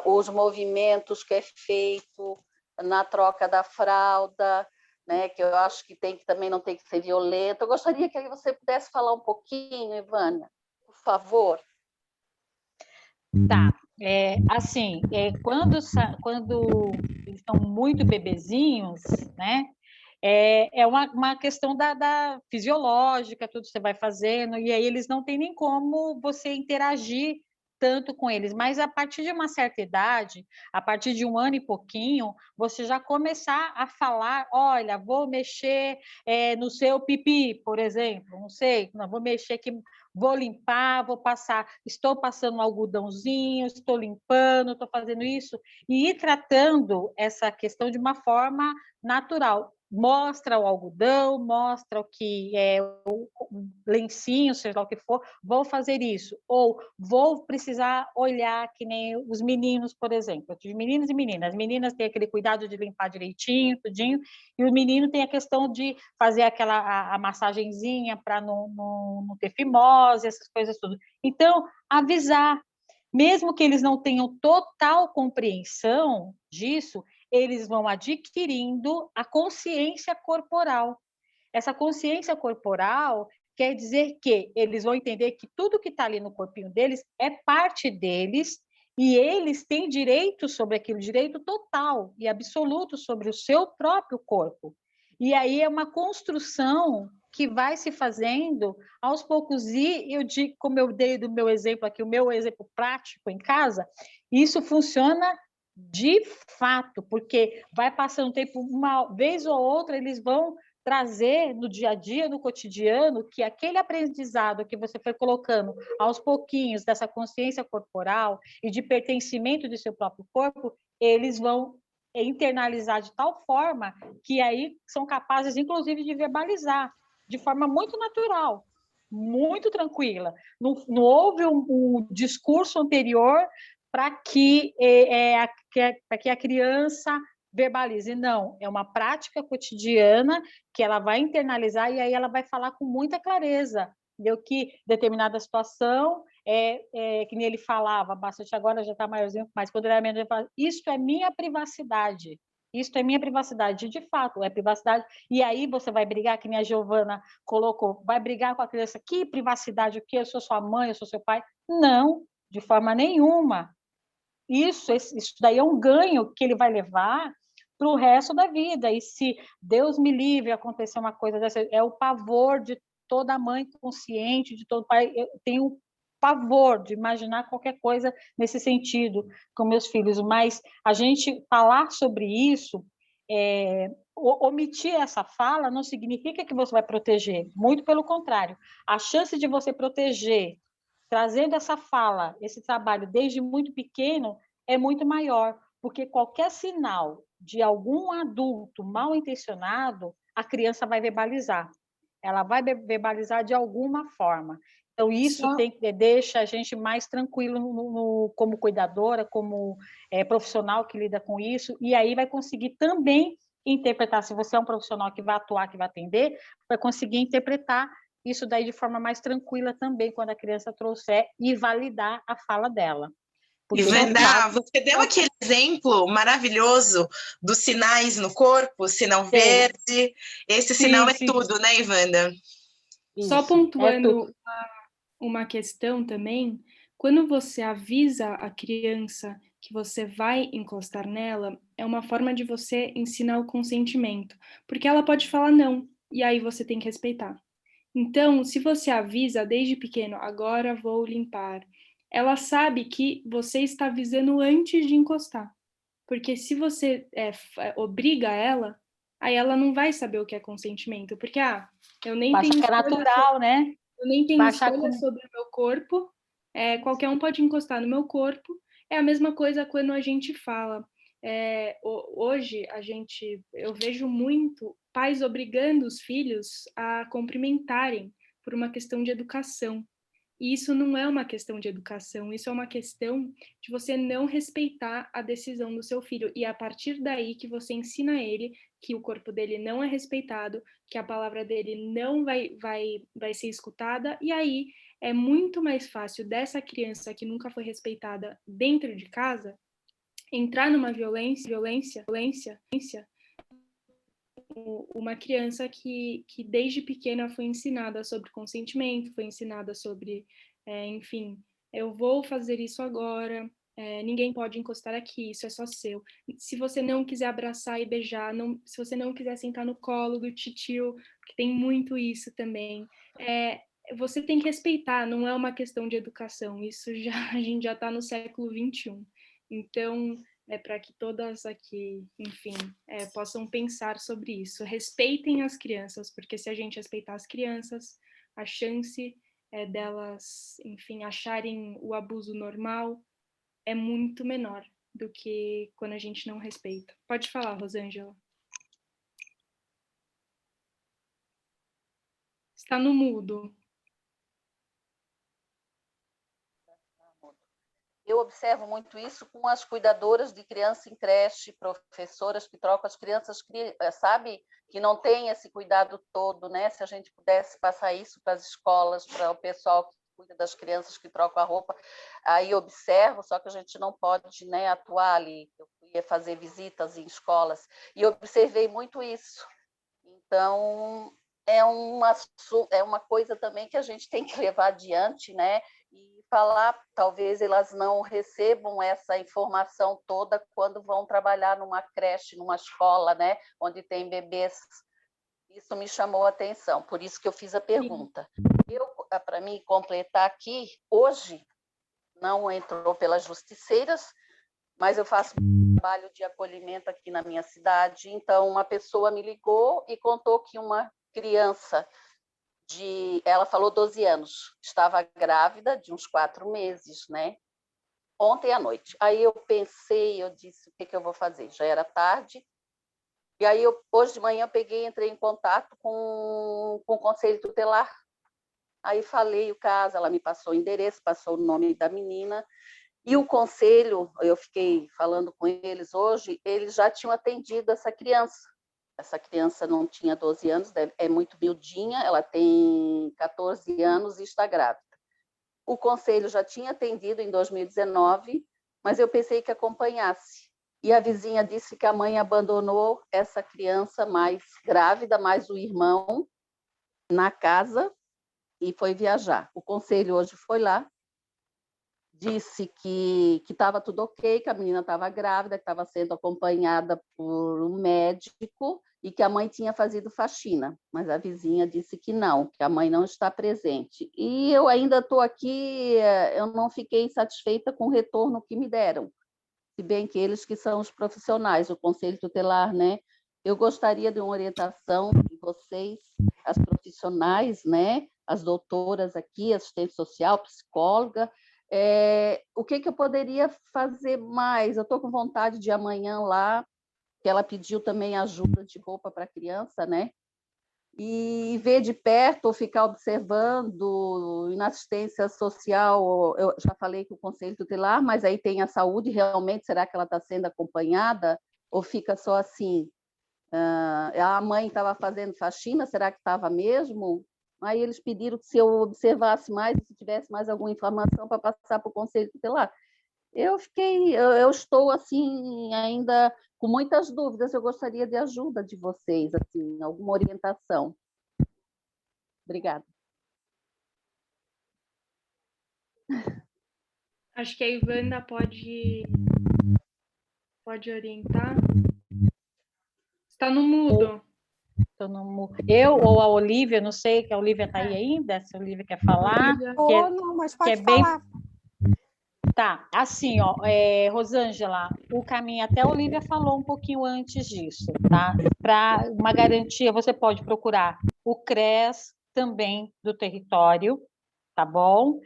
os movimentos que é feito na troca da fralda, né, que eu acho que também não tem que ser violento. Eu gostaria que você pudesse falar um pouquinho, Ivânia, por favor.
Tá. Assim, quando eles estão muito bebezinhos, né? É uma questão da fisiológica, tudo você vai fazendo, e aí eles não tem nem como você interagir tanto com eles, mas a partir de uma certa idade, a partir de 1 ano e pouquinho, você já começar a falar, olha, vou mexer no seu pipi, por exemplo, não sei, não, vou mexer aqui, vou limpar, vou passar, estou passando um algodãozinho, estou limpando, estou fazendo isso, e ir tratando essa questão de uma forma natural. Mostra o algodão, mostra o que é o lencinho, seja lá o que for, vou fazer isso. Ou vou precisar olhar que nem os meninos, por exemplo. Eu tive meninos e meninas. As meninas têm aquele cuidado de limpar direitinho, tudinho, e o menino tem a questão de fazer a massagenzinha para não ter fimose, essas coisas tudo. Então, avisar. Mesmo que eles não tenham total compreensão disso, eles vão adquirindo a consciência corporal. Essa consciência corporal quer dizer que eles vão entender que tudo que está ali no corpinho deles é parte deles e eles têm direito sobre aquilo, direito total e absoluto sobre o seu próprio corpo. E aí é uma construção que vai se fazendo aos poucos. E eu digo, como eu dei do meu exemplo aqui, o meu exemplo prático em casa, isso funciona de fato, porque vai passando tempo, uma vez ou outra, eles vão trazer no dia a dia, no cotidiano, que aquele aprendizado que você foi colocando aos pouquinhos dessa consciência corporal e de pertencimento do seu próprio corpo, eles vão internalizar de tal forma que aí são capazes, inclusive, de verbalizar de forma muito natural, muito tranquila. Não houve um discurso anterior para que a criança verbalize. Não, é uma prática cotidiana que ela vai internalizar e aí ela vai falar com muita clareza. Entendeu? Que determinada situação, que nem ele falava, bastante agora já está maiorzinho, mas quando ele era menor, ele falava, isso é minha privacidade. Isso é minha privacidade, de fato, é privacidade. E aí você vai brigar, que nem a Giovana colocou, vai brigar com a criança, que privacidade, o quê? Eu sou sua mãe, eu sou seu pai? Não, de forma nenhuma. Isso daí é um ganho que ele vai levar para o resto da vida. E se Deus me livre acontecer uma coisa dessa, é o pavor de toda mãe consciente, de todo pai, eu tenho pavor de imaginar qualquer coisa nesse sentido com meus filhos, mas a gente falar sobre isso, omitir essa fala não significa que você vai proteger, muito pelo contrário, a chance de você proteger, trazendo essa fala, esse trabalho desde muito pequeno, é muito maior, porque qualquer sinal de algum adulto mal intencionado, a criança vai verbalizar. Ela vai verbalizar de alguma forma. Então, isso deixa a gente mais tranquilo como cuidadora, como profissional que lida com isso, e aí vai conseguir também interpretar, se você é um profissional que vai atuar, que vai atender, vai conseguir interpretar isso daí de forma mais tranquila também, quando a criança trouxer, e validar a fala dela.
Ivana, você deu aquele exemplo maravilhoso dos sinais no corpo, sinal verde. Esse sinal é tudo, né, Ivana?
Só pontuando uma questão também, quando você avisa a criança que você vai encostar nela, é uma forma de você ensinar o consentimento, porque ela pode falar não, e aí você tem que respeitar. Então, se você avisa desde pequeno, agora vou limpar, ela sabe que você está avisando antes de encostar. Porque se você obriga ela, aí ela não vai saber o que é consentimento. Porque, eu nem tenho
escolha natural, né?
Eu nem tenho escolha sobre o meu corpo, qualquer um pode encostar no meu corpo. É a mesma coisa quando a gente fala. Hoje, eu vejo muito pais obrigando os filhos a cumprimentarem por uma questão de educação. E isso não é uma questão de educação, isso é uma questão de você não respeitar a decisão do seu filho. E é a partir daí que você ensina ele que o corpo dele não é respeitado, que a palavra dele não vai ser escutada. E aí é muito mais fácil dessa criança que nunca foi respeitada dentro de casa entrar numa violência, uma criança que desde pequena foi ensinada sobre consentimento, foi ensinada sobre, enfim, eu vou fazer isso agora, ninguém pode encostar aqui, isso é só seu. Se você não quiser abraçar e beijar, se você não quiser sentar no colo do titio, que tem muito isso também, você tem que respeitar, não é uma questão de educação, isso a gente já está no século XXI. Então, para que todas aqui, enfim, possam pensar sobre isso. Respeitem as crianças, porque se a gente respeitar as crianças, a chance delas, enfim, acharem o abuso normal é muito menor do que quando a gente não respeita. Pode falar, Rosângela. Está no mudo.
Eu observo muito isso com as cuidadoras de criança em creche, professoras que trocam as crianças, sabe, que não tem esse cuidado todo, né? Se a gente pudesse passar isso para as escolas, para o pessoal que cuida das crianças que trocam a roupa, aí observo, só que a gente não pode, né, atuar ali. Eu ia fazer visitas em escolas e observei muito isso. Então, é uma coisa também que a gente tem que levar adiante, né? E falar, talvez elas não recebam essa informação toda quando vão trabalhar numa creche, numa escola, né, onde tem bebês. Isso me chamou a atenção, por isso que eu fiz a pergunta. Para mim completar aqui, hoje não entrou pelas justiceiras, mas eu faço um trabalho de acolhimento aqui na minha cidade, então uma pessoa me ligou e contou que uma criança ela falou 12 anos, estava grávida de uns 4 meses, né? Ontem à noite. Aí eu pensei, eu disse, o que eu vou fazer? Já era tarde. E aí, hoje de manhã, entrei em contato com o Conselho Tutelar. Aí falei o caso, ela me passou o endereço, passou o nome da menina. E o conselho, eu fiquei falando com eles hoje, eles já tinham atendido essa criança. Essa criança não tinha 12 anos, é muito miudinha, ela tem 14 anos e está grávida. O conselho já tinha atendido em 2019, mas eu pensei que acompanhasse. E a vizinha disse que a mãe abandonou essa criança mais grávida, mais o irmão, na casa e foi viajar. O conselho hoje foi lá, disse que estava tudo ok, que a menina estava grávida, que estava sendo acompanhada por um médico e que a mãe tinha fazido faxina, mas a vizinha disse que não, que a mãe não está presente. E eu ainda estou aqui, eu não fiquei satisfeita com o retorno que me deram, se bem que eles que são os profissionais, o Conselho Tutelar, né? Eu gostaria de uma orientação de vocês, as profissionais, né? As doutoras aqui, assistente social, psicóloga, o que eu poderia fazer mais? Eu estou com vontade de ir amanhã lá, que ela pediu também ajuda de roupa para a criança, né? E ver de perto ou ficar observando. E na assistência social, eu já falei com o Conselho Tutelar, mas aí tem a saúde, realmente, será que ela está sendo acompanhada? Ou fica só assim? A mãe estava fazendo faxina, será que estava mesmo? Aí eles pediram que se eu observasse mais, se tivesse mais alguma informação para passar para o Conselho Tutelar. Eu estou assim ainda com muitas dúvidas. Eu gostaria de ajuda de vocês, assim, alguma orientação. Obrigada.
Acho que a Ivanda pode orientar. Está no mudo.
Eu ou a Olivia, não sei, que a Olivia está aí ainda, se a Olivia quer falar.
Não, mas pode falar.
Tá, assim, ó, Rosângela, o caminho, até a Olivia falou um pouquinho antes disso, tá? Para uma garantia, você pode procurar o CRES também do território, tá bom?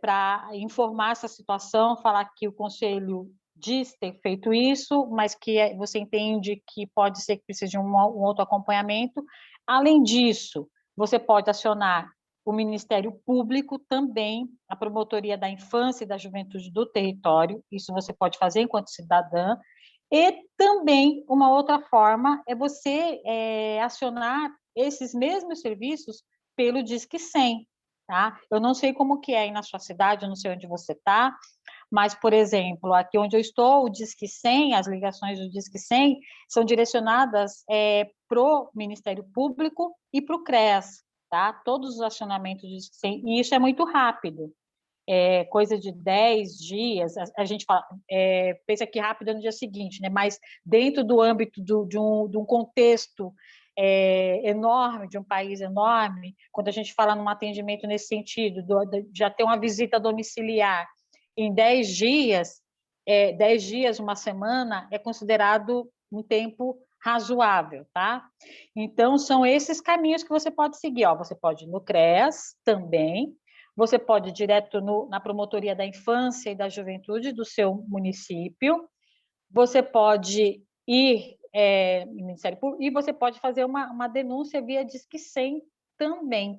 Para informar essa situação, falar que o Conselho diz ter feito isso, mas que você entende que pode ser que precise de um outro acompanhamento. Além disso, você pode acionar o Ministério Público também, a Promotoria da Infância e da Juventude do território, isso você pode fazer enquanto cidadã, e também uma outra forma é você acionar esses mesmos serviços pelo Disque 100, tá? Eu não sei como que é aí na sua cidade, eu não sei onde você está, mas, por exemplo, aqui onde eu estou, o Disque 100, as ligações do Disque 100 são direcionadas para o Ministério Público e para o CRES, tá? Todos os acionamentos do Disque 100, e isso é muito rápido, coisa de 10 dias, a gente fala, pensa que rápido é no dia seguinte, né? Mas dentro do âmbito de um contexto enorme, de um país enorme, quando a gente fala num atendimento nesse sentido, de já ter uma visita domiciliar em 10 dias, 10 dias, uma semana, é considerado um tempo razoável, tá? Então, são esses caminhos que você pode seguir, ó. Você pode ir no CRES também, você pode ir direto na Promotoria da Infância e da Juventude do seu município, você pode ir no Ministério Público e você pode fazer uma denúncia via Disque 100 também,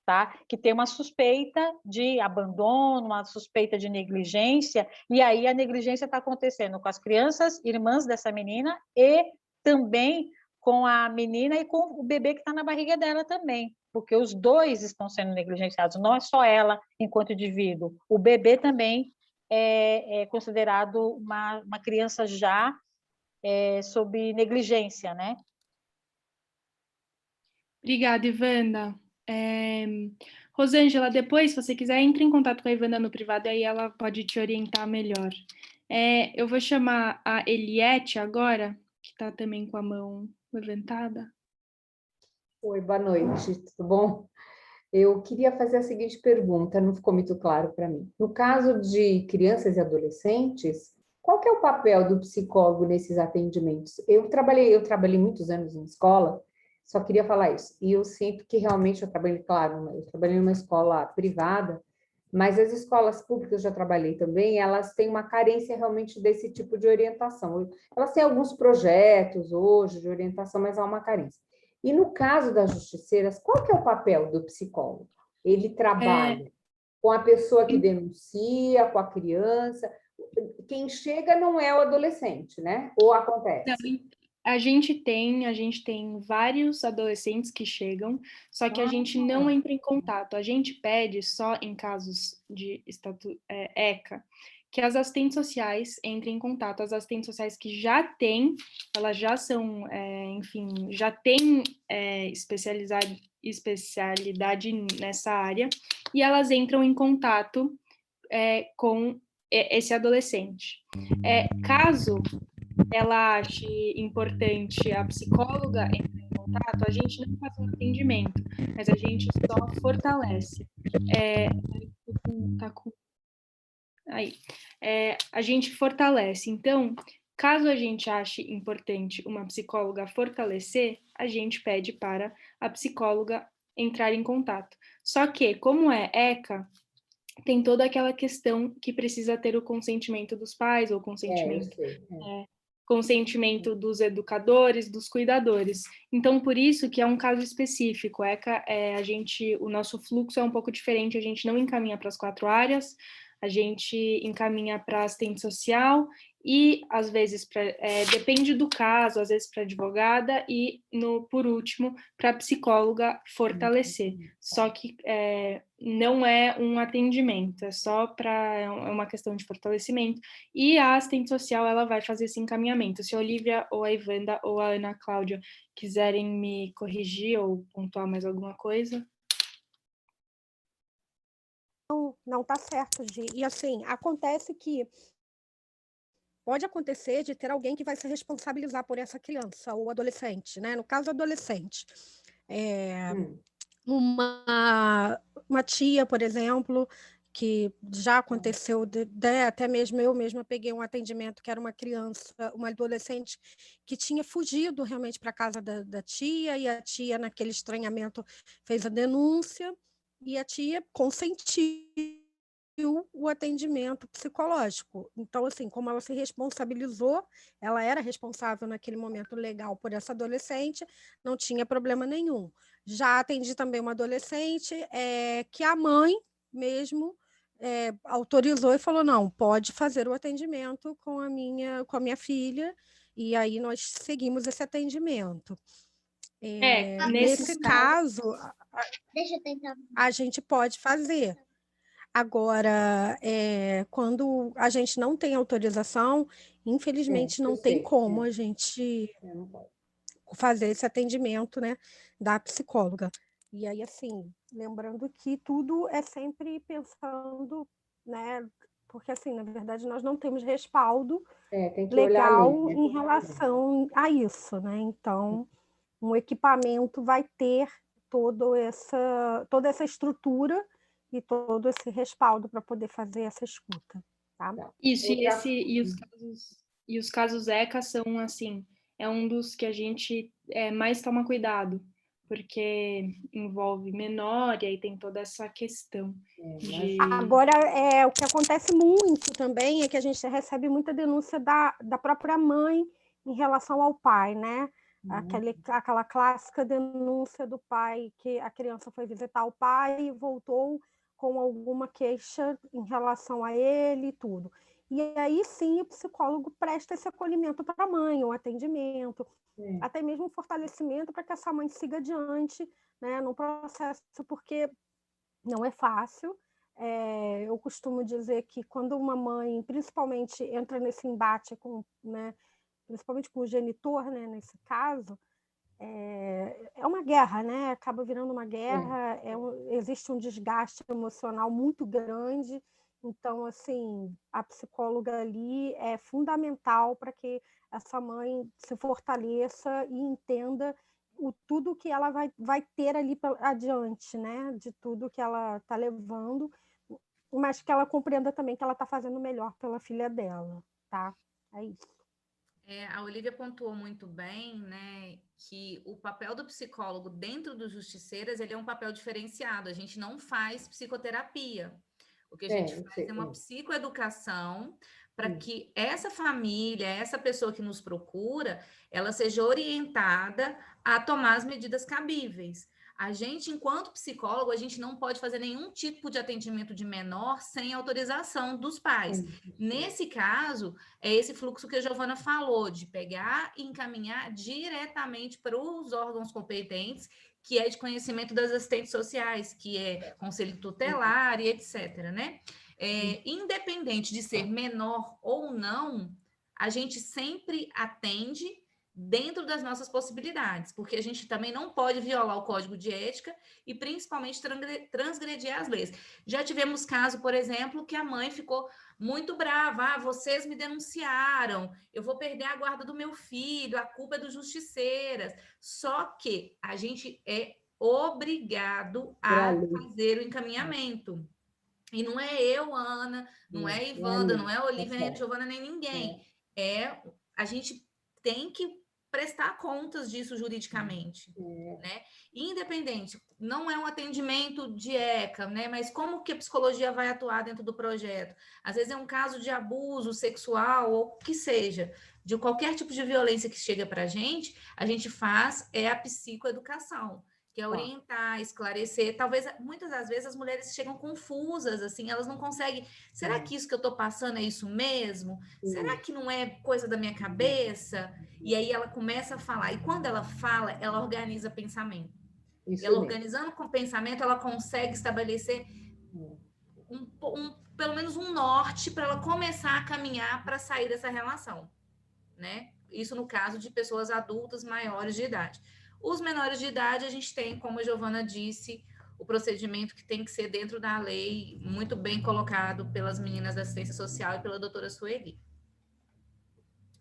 tá? Que tem uma suspeita de abandono, uma suspeita de negligência, e aí a negligência está acontecendo com as crianças, irmãs dessa menina, e também com a menina e com o bebê que está na barriga dela também, porque os dois estão sendo negligenciados, não é só ela enquanto indivíduo, o bebê também é considerado uma criança já sob negligência, né?
Obrigada, Ivanda. Rosângela, depois, se você quiser, entre em contato com a Ivanda no privado, aí ela pode te orientar melhor. Eu vou chamar a Eliette agora, que está também com a mão levantada.
Oi, boa noite, tudo bom? Eu queria fazer a seguinte pergunta, não ficou muito claro para mim. No caso de crianças e adolescentes, qual que é o papel do psicólogo nesses atendimentos? Eu trabalhei muitos anos em escola, só queria falar isso. E eu sinto que realmente eu trabalhei numa escola privada, mas as escolas públicas eu já trabalhei também, elas têm uma carência realmente desse tipo de orientação. Elas têm alguns projetos hoje de orientação, mas há uma carência. E no caso das justiceiras, qual que é o papel do psicólogo? Ele trabalha com a pessoa que denuncia, com a criança. Quem chega não é o adolescente, né? Ou acontece?
Não, a gente tem vários adolescentes que chegam, só que a gente não entra em contato. A gente pede só em casos de ECA, que as assistentes sociais entrem em contato. As assistentes sociais que já têm, elas já são, enfim, já têm especialidade nessa área, e elas entram em contato com esse adolescente. Caso ela ache importante a psicóloga entrar em contato, a gente não faz um atendimento, mas a gente só fortalece. A gente fortalece. Então, caso a gente ache importante uma psicóloga fortalecer, a gente pede para a psicóloga entrar em contato. Só que, como é ECA, tem toda aquela questão que precisa ter o consentimento dos pais, ou consentimento dos educadores, dos cuidadores. Então, por isso que é um caso específico. ECA, o nosso fluxo é um pouco diferente, a gente não encaminha para as 4 áreas, a gente encaminha para assistente social e, às vezes, depende do caso, às vezes para advogada e, por último, para a psicóloga fortalecer. Só que não é um atendimento, é uma questão de fortalecimento. E a assistente social, ela vai fazer esse encaminhamento. Se a Olivia, ou a Ivanda, ou a Ana Cláudia quiserem me corrigir ou pontuar mais alguma coisa...
Não tá certo, Gi. E assim, acontece que pode acontecer de ter alguém que vai se responsabilizar por essa criança ou adolescente, né? No caso, adolescente. Uma tia, por exemplo, que já aconteceu, até mesmo eu mesma peguei um atendimento que era uma criança, uma adolescente que tinha fugido realmente para a casa da tia, e a tia, naquele estranhamento, fez a denúncia, e a tia consentiu o atendimento psicológico. Então, assim, como ela se responsabilizou, ela era responsável naquele momento legal por essa adolescente, não tinha problema nenhum. Já atendi também uma adolescente que a mãe mesmo autorizou e falou, não, pode fazer o atendimento com a minha filha, e aí nós seguimos esse atendimento. Nesse caso, a gente pode fazer. Agora, quando a gente não tem autorização, infelizmente não tem como a gente fazer esse atendimento, né, da psicóloga. E aí, assim, lembrando que tudo é sempre pensando, né, porque, assim, na verdade, nós não temos respaldo legal em relação a isso, né? Então, um equipamento vai ter toda essa estrutura e todo esse respaldo para poder fazer essa escuta, tá?
Isso, e os casos ECA são, assim, é um dos que a gente mais toma cuidado, porque envolve menor, e aí tem toda essa questão de...
Agora, o que acontece muito também é que a gente recebe muita denúncia da própria mãe em relação ao pai, né? Aquela clássica denúncia do pai, que a criança foi visitar o pai e voltou com alguma queixa em relação a ele e tudo. E aí, sim, o psicólogo presta esse acolhimento para a mãe, um atendimento, até mesmo um fortalecimento para que essa mãe siga adiante, né, no processo, porque não é fácil. Eu costumo dizer que quando uma mãe, principalmente, entra nesse embate né, principalmente com o genitor, né, nesse caso, é uma guerra, né? Acaba virando uma guerra, existe um desgaste emocional muito grande, então, assim, a psicóloga ali é fundamental para que essa mãe se fortaleça e entenda tudo que ela vai ter ali adiante, né? De tudo que ela está levando, mas que ela compreenda também que ela está fazendo o melhor pela filha dela, tá? É isso.
A Olivia pontuou muito bem, né, que o papel do psicólogo dentro do Justiceiras, ele é um papel diferenciado. A gente não faz psicoterapia. O que a gente faz é uma psicoeducação para que essa família, essa pessoa que nos procura, ela seja orientada a tomar as medidas cabíveis. A gente, enquanto psicólogo, a gente não pode fazer nenhum tipo de atendimento de menor sem autorização dos pais. Nesse caso, é esse fluxo que a Giovana falou, de pegar e encaminhar diretamente para os órgãos competentes, que é de conhecimento das assistentes sociais, que é conselho tutelar e etc., né? Independente de ser menor ou não, a gente sempre atende dentro das nossas possibilidades, porque a gente também não pode violar o código de ética e principalmente transgredir as leis. Já tivemos caso, por exemplo, que a mãe ficou muito brava, vocês me denunciaram, eu vou perder a guarda do meu filho, a culpa é dos justiceiras. Só que a gente é obrigado a fazer o encaminhamento. E não é eu, Ana, não é Ivanda, não é Olivia, nem Giovana, nem ninguém. A gente tem que prestar contas disso juridicamente, né? Independente, não é um atendimento de ECA, né? Mas como que a psicologia vai atuar dentro do projeto? Às vezes é um caso de abuso sexual ou que seja, de qualquer tipo de violência que chega para a gente faz a psicoeducação, que é orientar, esclarecer. Talvez, muitas das vezes, as mulheres chegam confusas, assim, elas não conseguem... Será que isso que eu estou passando é isso mesmo? Será que não é coisa da minha cabeça? E aí ela começa a falar. E quando ela fala, ela organiza pensamento.
Isso
ela
mesmo.
Organizando com o pensamento, ela consegue estabelecer pelo menos um norte para ela começar a caminhar para sair dessa relação, né? Isso no caso de pessoas adultas maiores de idade. Os menores de idade, a gente tem, como a Giovana disse, o procedimento que tem que ser dentro da lei, muito bem colocado pelas meninas da assistência social e pela doutora Sueli.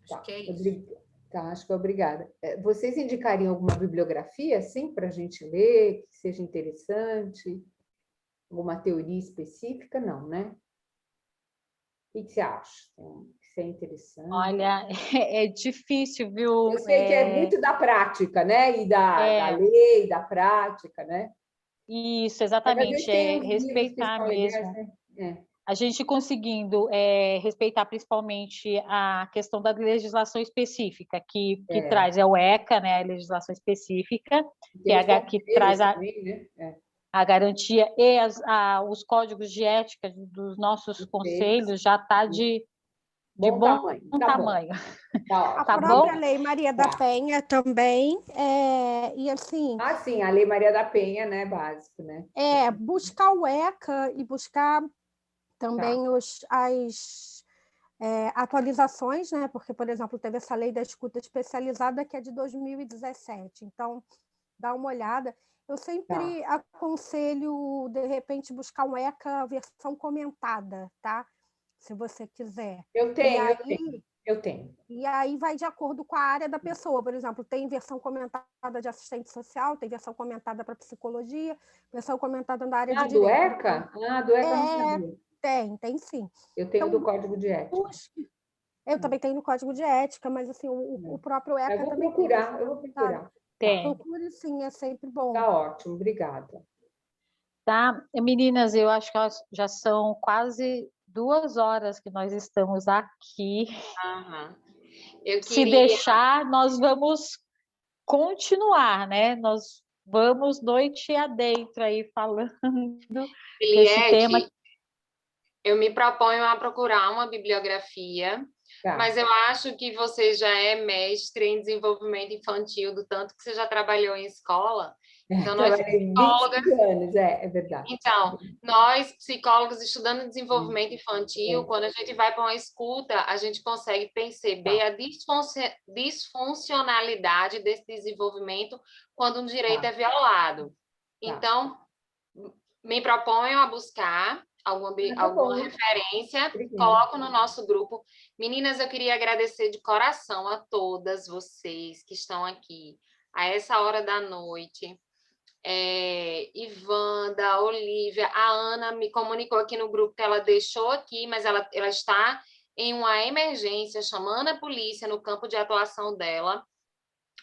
Acho que é isso.
Acho que obrigada. Vocês indicariam alguma bibliografia, assim, para a gente ler, que seja interessante? Alguma teoria específica? Não, né? O que você acha? Isso é interessante?
Olha, é difícil, viu?
Eu sei que é muito da prática, né? E da lei, da prática, né?
Isso, exatamente. Respeitar mesmo.
Legais, né?
A gente conseguindo respeitar principalmente a questão da legislação específica, que traz o ECA, né? A legislação específica, que traz
também, né?
a garantia e os códigos de ética dos nossos conselhos já está de bom tamanho.
A própria Lei Maria da Penha também, e assim...
Ah, sim, a Lei Maria da Penha, né, básico, né?
Buscar o ECA e buscar também as atualizações, né? Porque, por exemplo, teve essa lei da escuta especializada que é de 2017, então dá uma olhada. Eu sempre aconselho, de repente, buscar um ECA versão comentada, tá? Se você quiser.
Eu tenho.
E aí vai de acordo com a área da pessoa. Por exemplo, tem versão comentada de assistente social, tem versão comentada para psicologia, versão comentada na área de direito.
Do ECA? Do ECA não sabia.
Tem sim.
Eu tenho do Código de Ética.
Eu também tenho no Código de Ética, mas assim, o próprio ECA
eu vou
também
procurar.
Procure sim, é sempre bom.
Tá ótimo, obrigada.
Tá, meninas, eu acho que já são quase 2 horas que nós estamos aqui. Se deixar, nós vamos continuar, né? Nós vamos noite adentro aí falando desse tema.
Eu me proponho a procurar uma bibliografia, mas eu acho que você já é mestre em desenvolvimento infantil, do tanto que você já trabalhou em escola. Então, nós psicólogas...
20 anos, é verdade.
Então, nós, psicólogos, estudando desenvolvimento infantil, quando a gente vai para uma escuta, a gente consegue perceber a disfuncionalidade desse desenvolvimento quando um direito é violado. Então, me proponho a buscar alguma referência, coloco no nosso grupo. Meninas, eu queria agradecer de coração a todas vocês que estão aqui, a essa hora da noite. Ivanda, Olivia, a Ana me comunicou aqui no grupo que ela deixou aqui, mas ela está em uma emergência, chamando a polícia no campo de atuação dela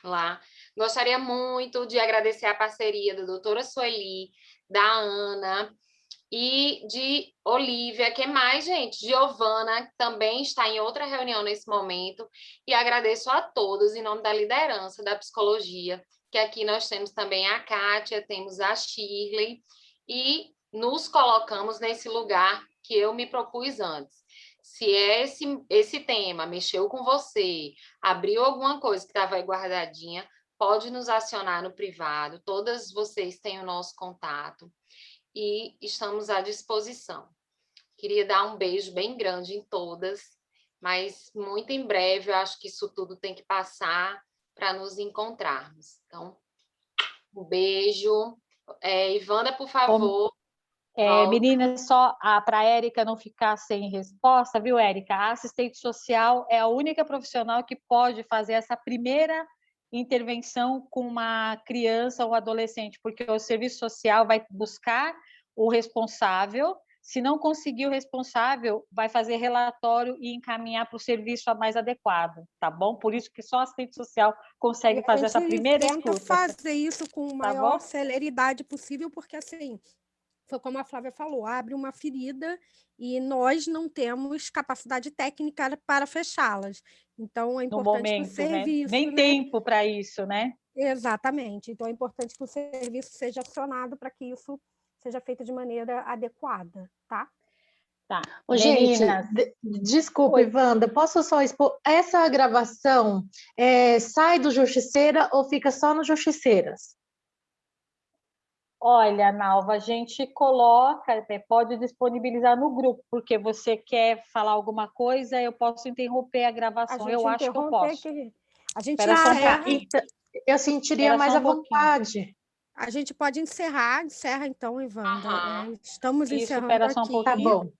lá. Gostaria muito de agradecer a parceria da doutora Sueli, da Ana e de Olivia, que mais, gente? Giovana, que também está em outra reunião nesse momento, e agradeço a todos em nome da liderança da psicologia, que aqui nós temos também a Kátia, temos a Shirley, e nos colocamos nesse lugar que eu me propus antes. Se esse tema mexeu com você, abriu alguma coisa que estava aí guardadinha, pode nos acionar no privado, todas vocês têm o nosso contato, e estamos à disposição. Queria dar um beijo bem grande em todas, mas muito em breve, eu acho que isso tudo tem que passar, para nos encontrarmos. Então, um beijo. Ivanda, por favor.
Meninas, só para a Érica não ficar sem resposta, viu, Érica? A assistente social é a única profissional que pode fazer essa primeira intervenção com uma criança ou adolescente, porque o serviço social vai buscar o responsável. Se não conseguir o responsável, vai fazer relatório e encaminhar para o serviço mais adequado, tá bom? Por isso que só a assistente social consegue fazer essa primeira escuta.
A gente tenta fazer isso com a maior celeridade possível, porque, assim, foi como a Flávia falou, abre uma ferida e nós não temos capacidade técnica para fechá-las. Então, é importante que o serviço...
Nem tempo para isso, né?
Exatamente. Então, é importante que o serviço seja acionado para que isso seja feito de maneira adequada, tá?
Tá.
Ô, gente, desculpa, Ivanda, posso só expor? Essa gravação sai do Justiceira ou fica só no Justiceiras?
Olha, Nalva, a gente coloca, pode disponibilizar no grupo, porque você quer falar alguma coisa, eu posso interromper a gravação. Eu acho que eu posso.
A gente
eu sentiria mais à vontade.
A gente pode encerra então, Ivanda. Estamos encerrando
espera só um
aqui.
pouquinho.
Tá bom.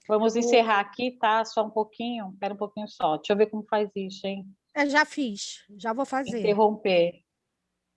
Vamos encerrar aqui, tá? Só um pouquinho. Espera um pouquinho só. Deixa eu ver como faz isso, hein?
Já fiz, já vou fazer.
Interromper.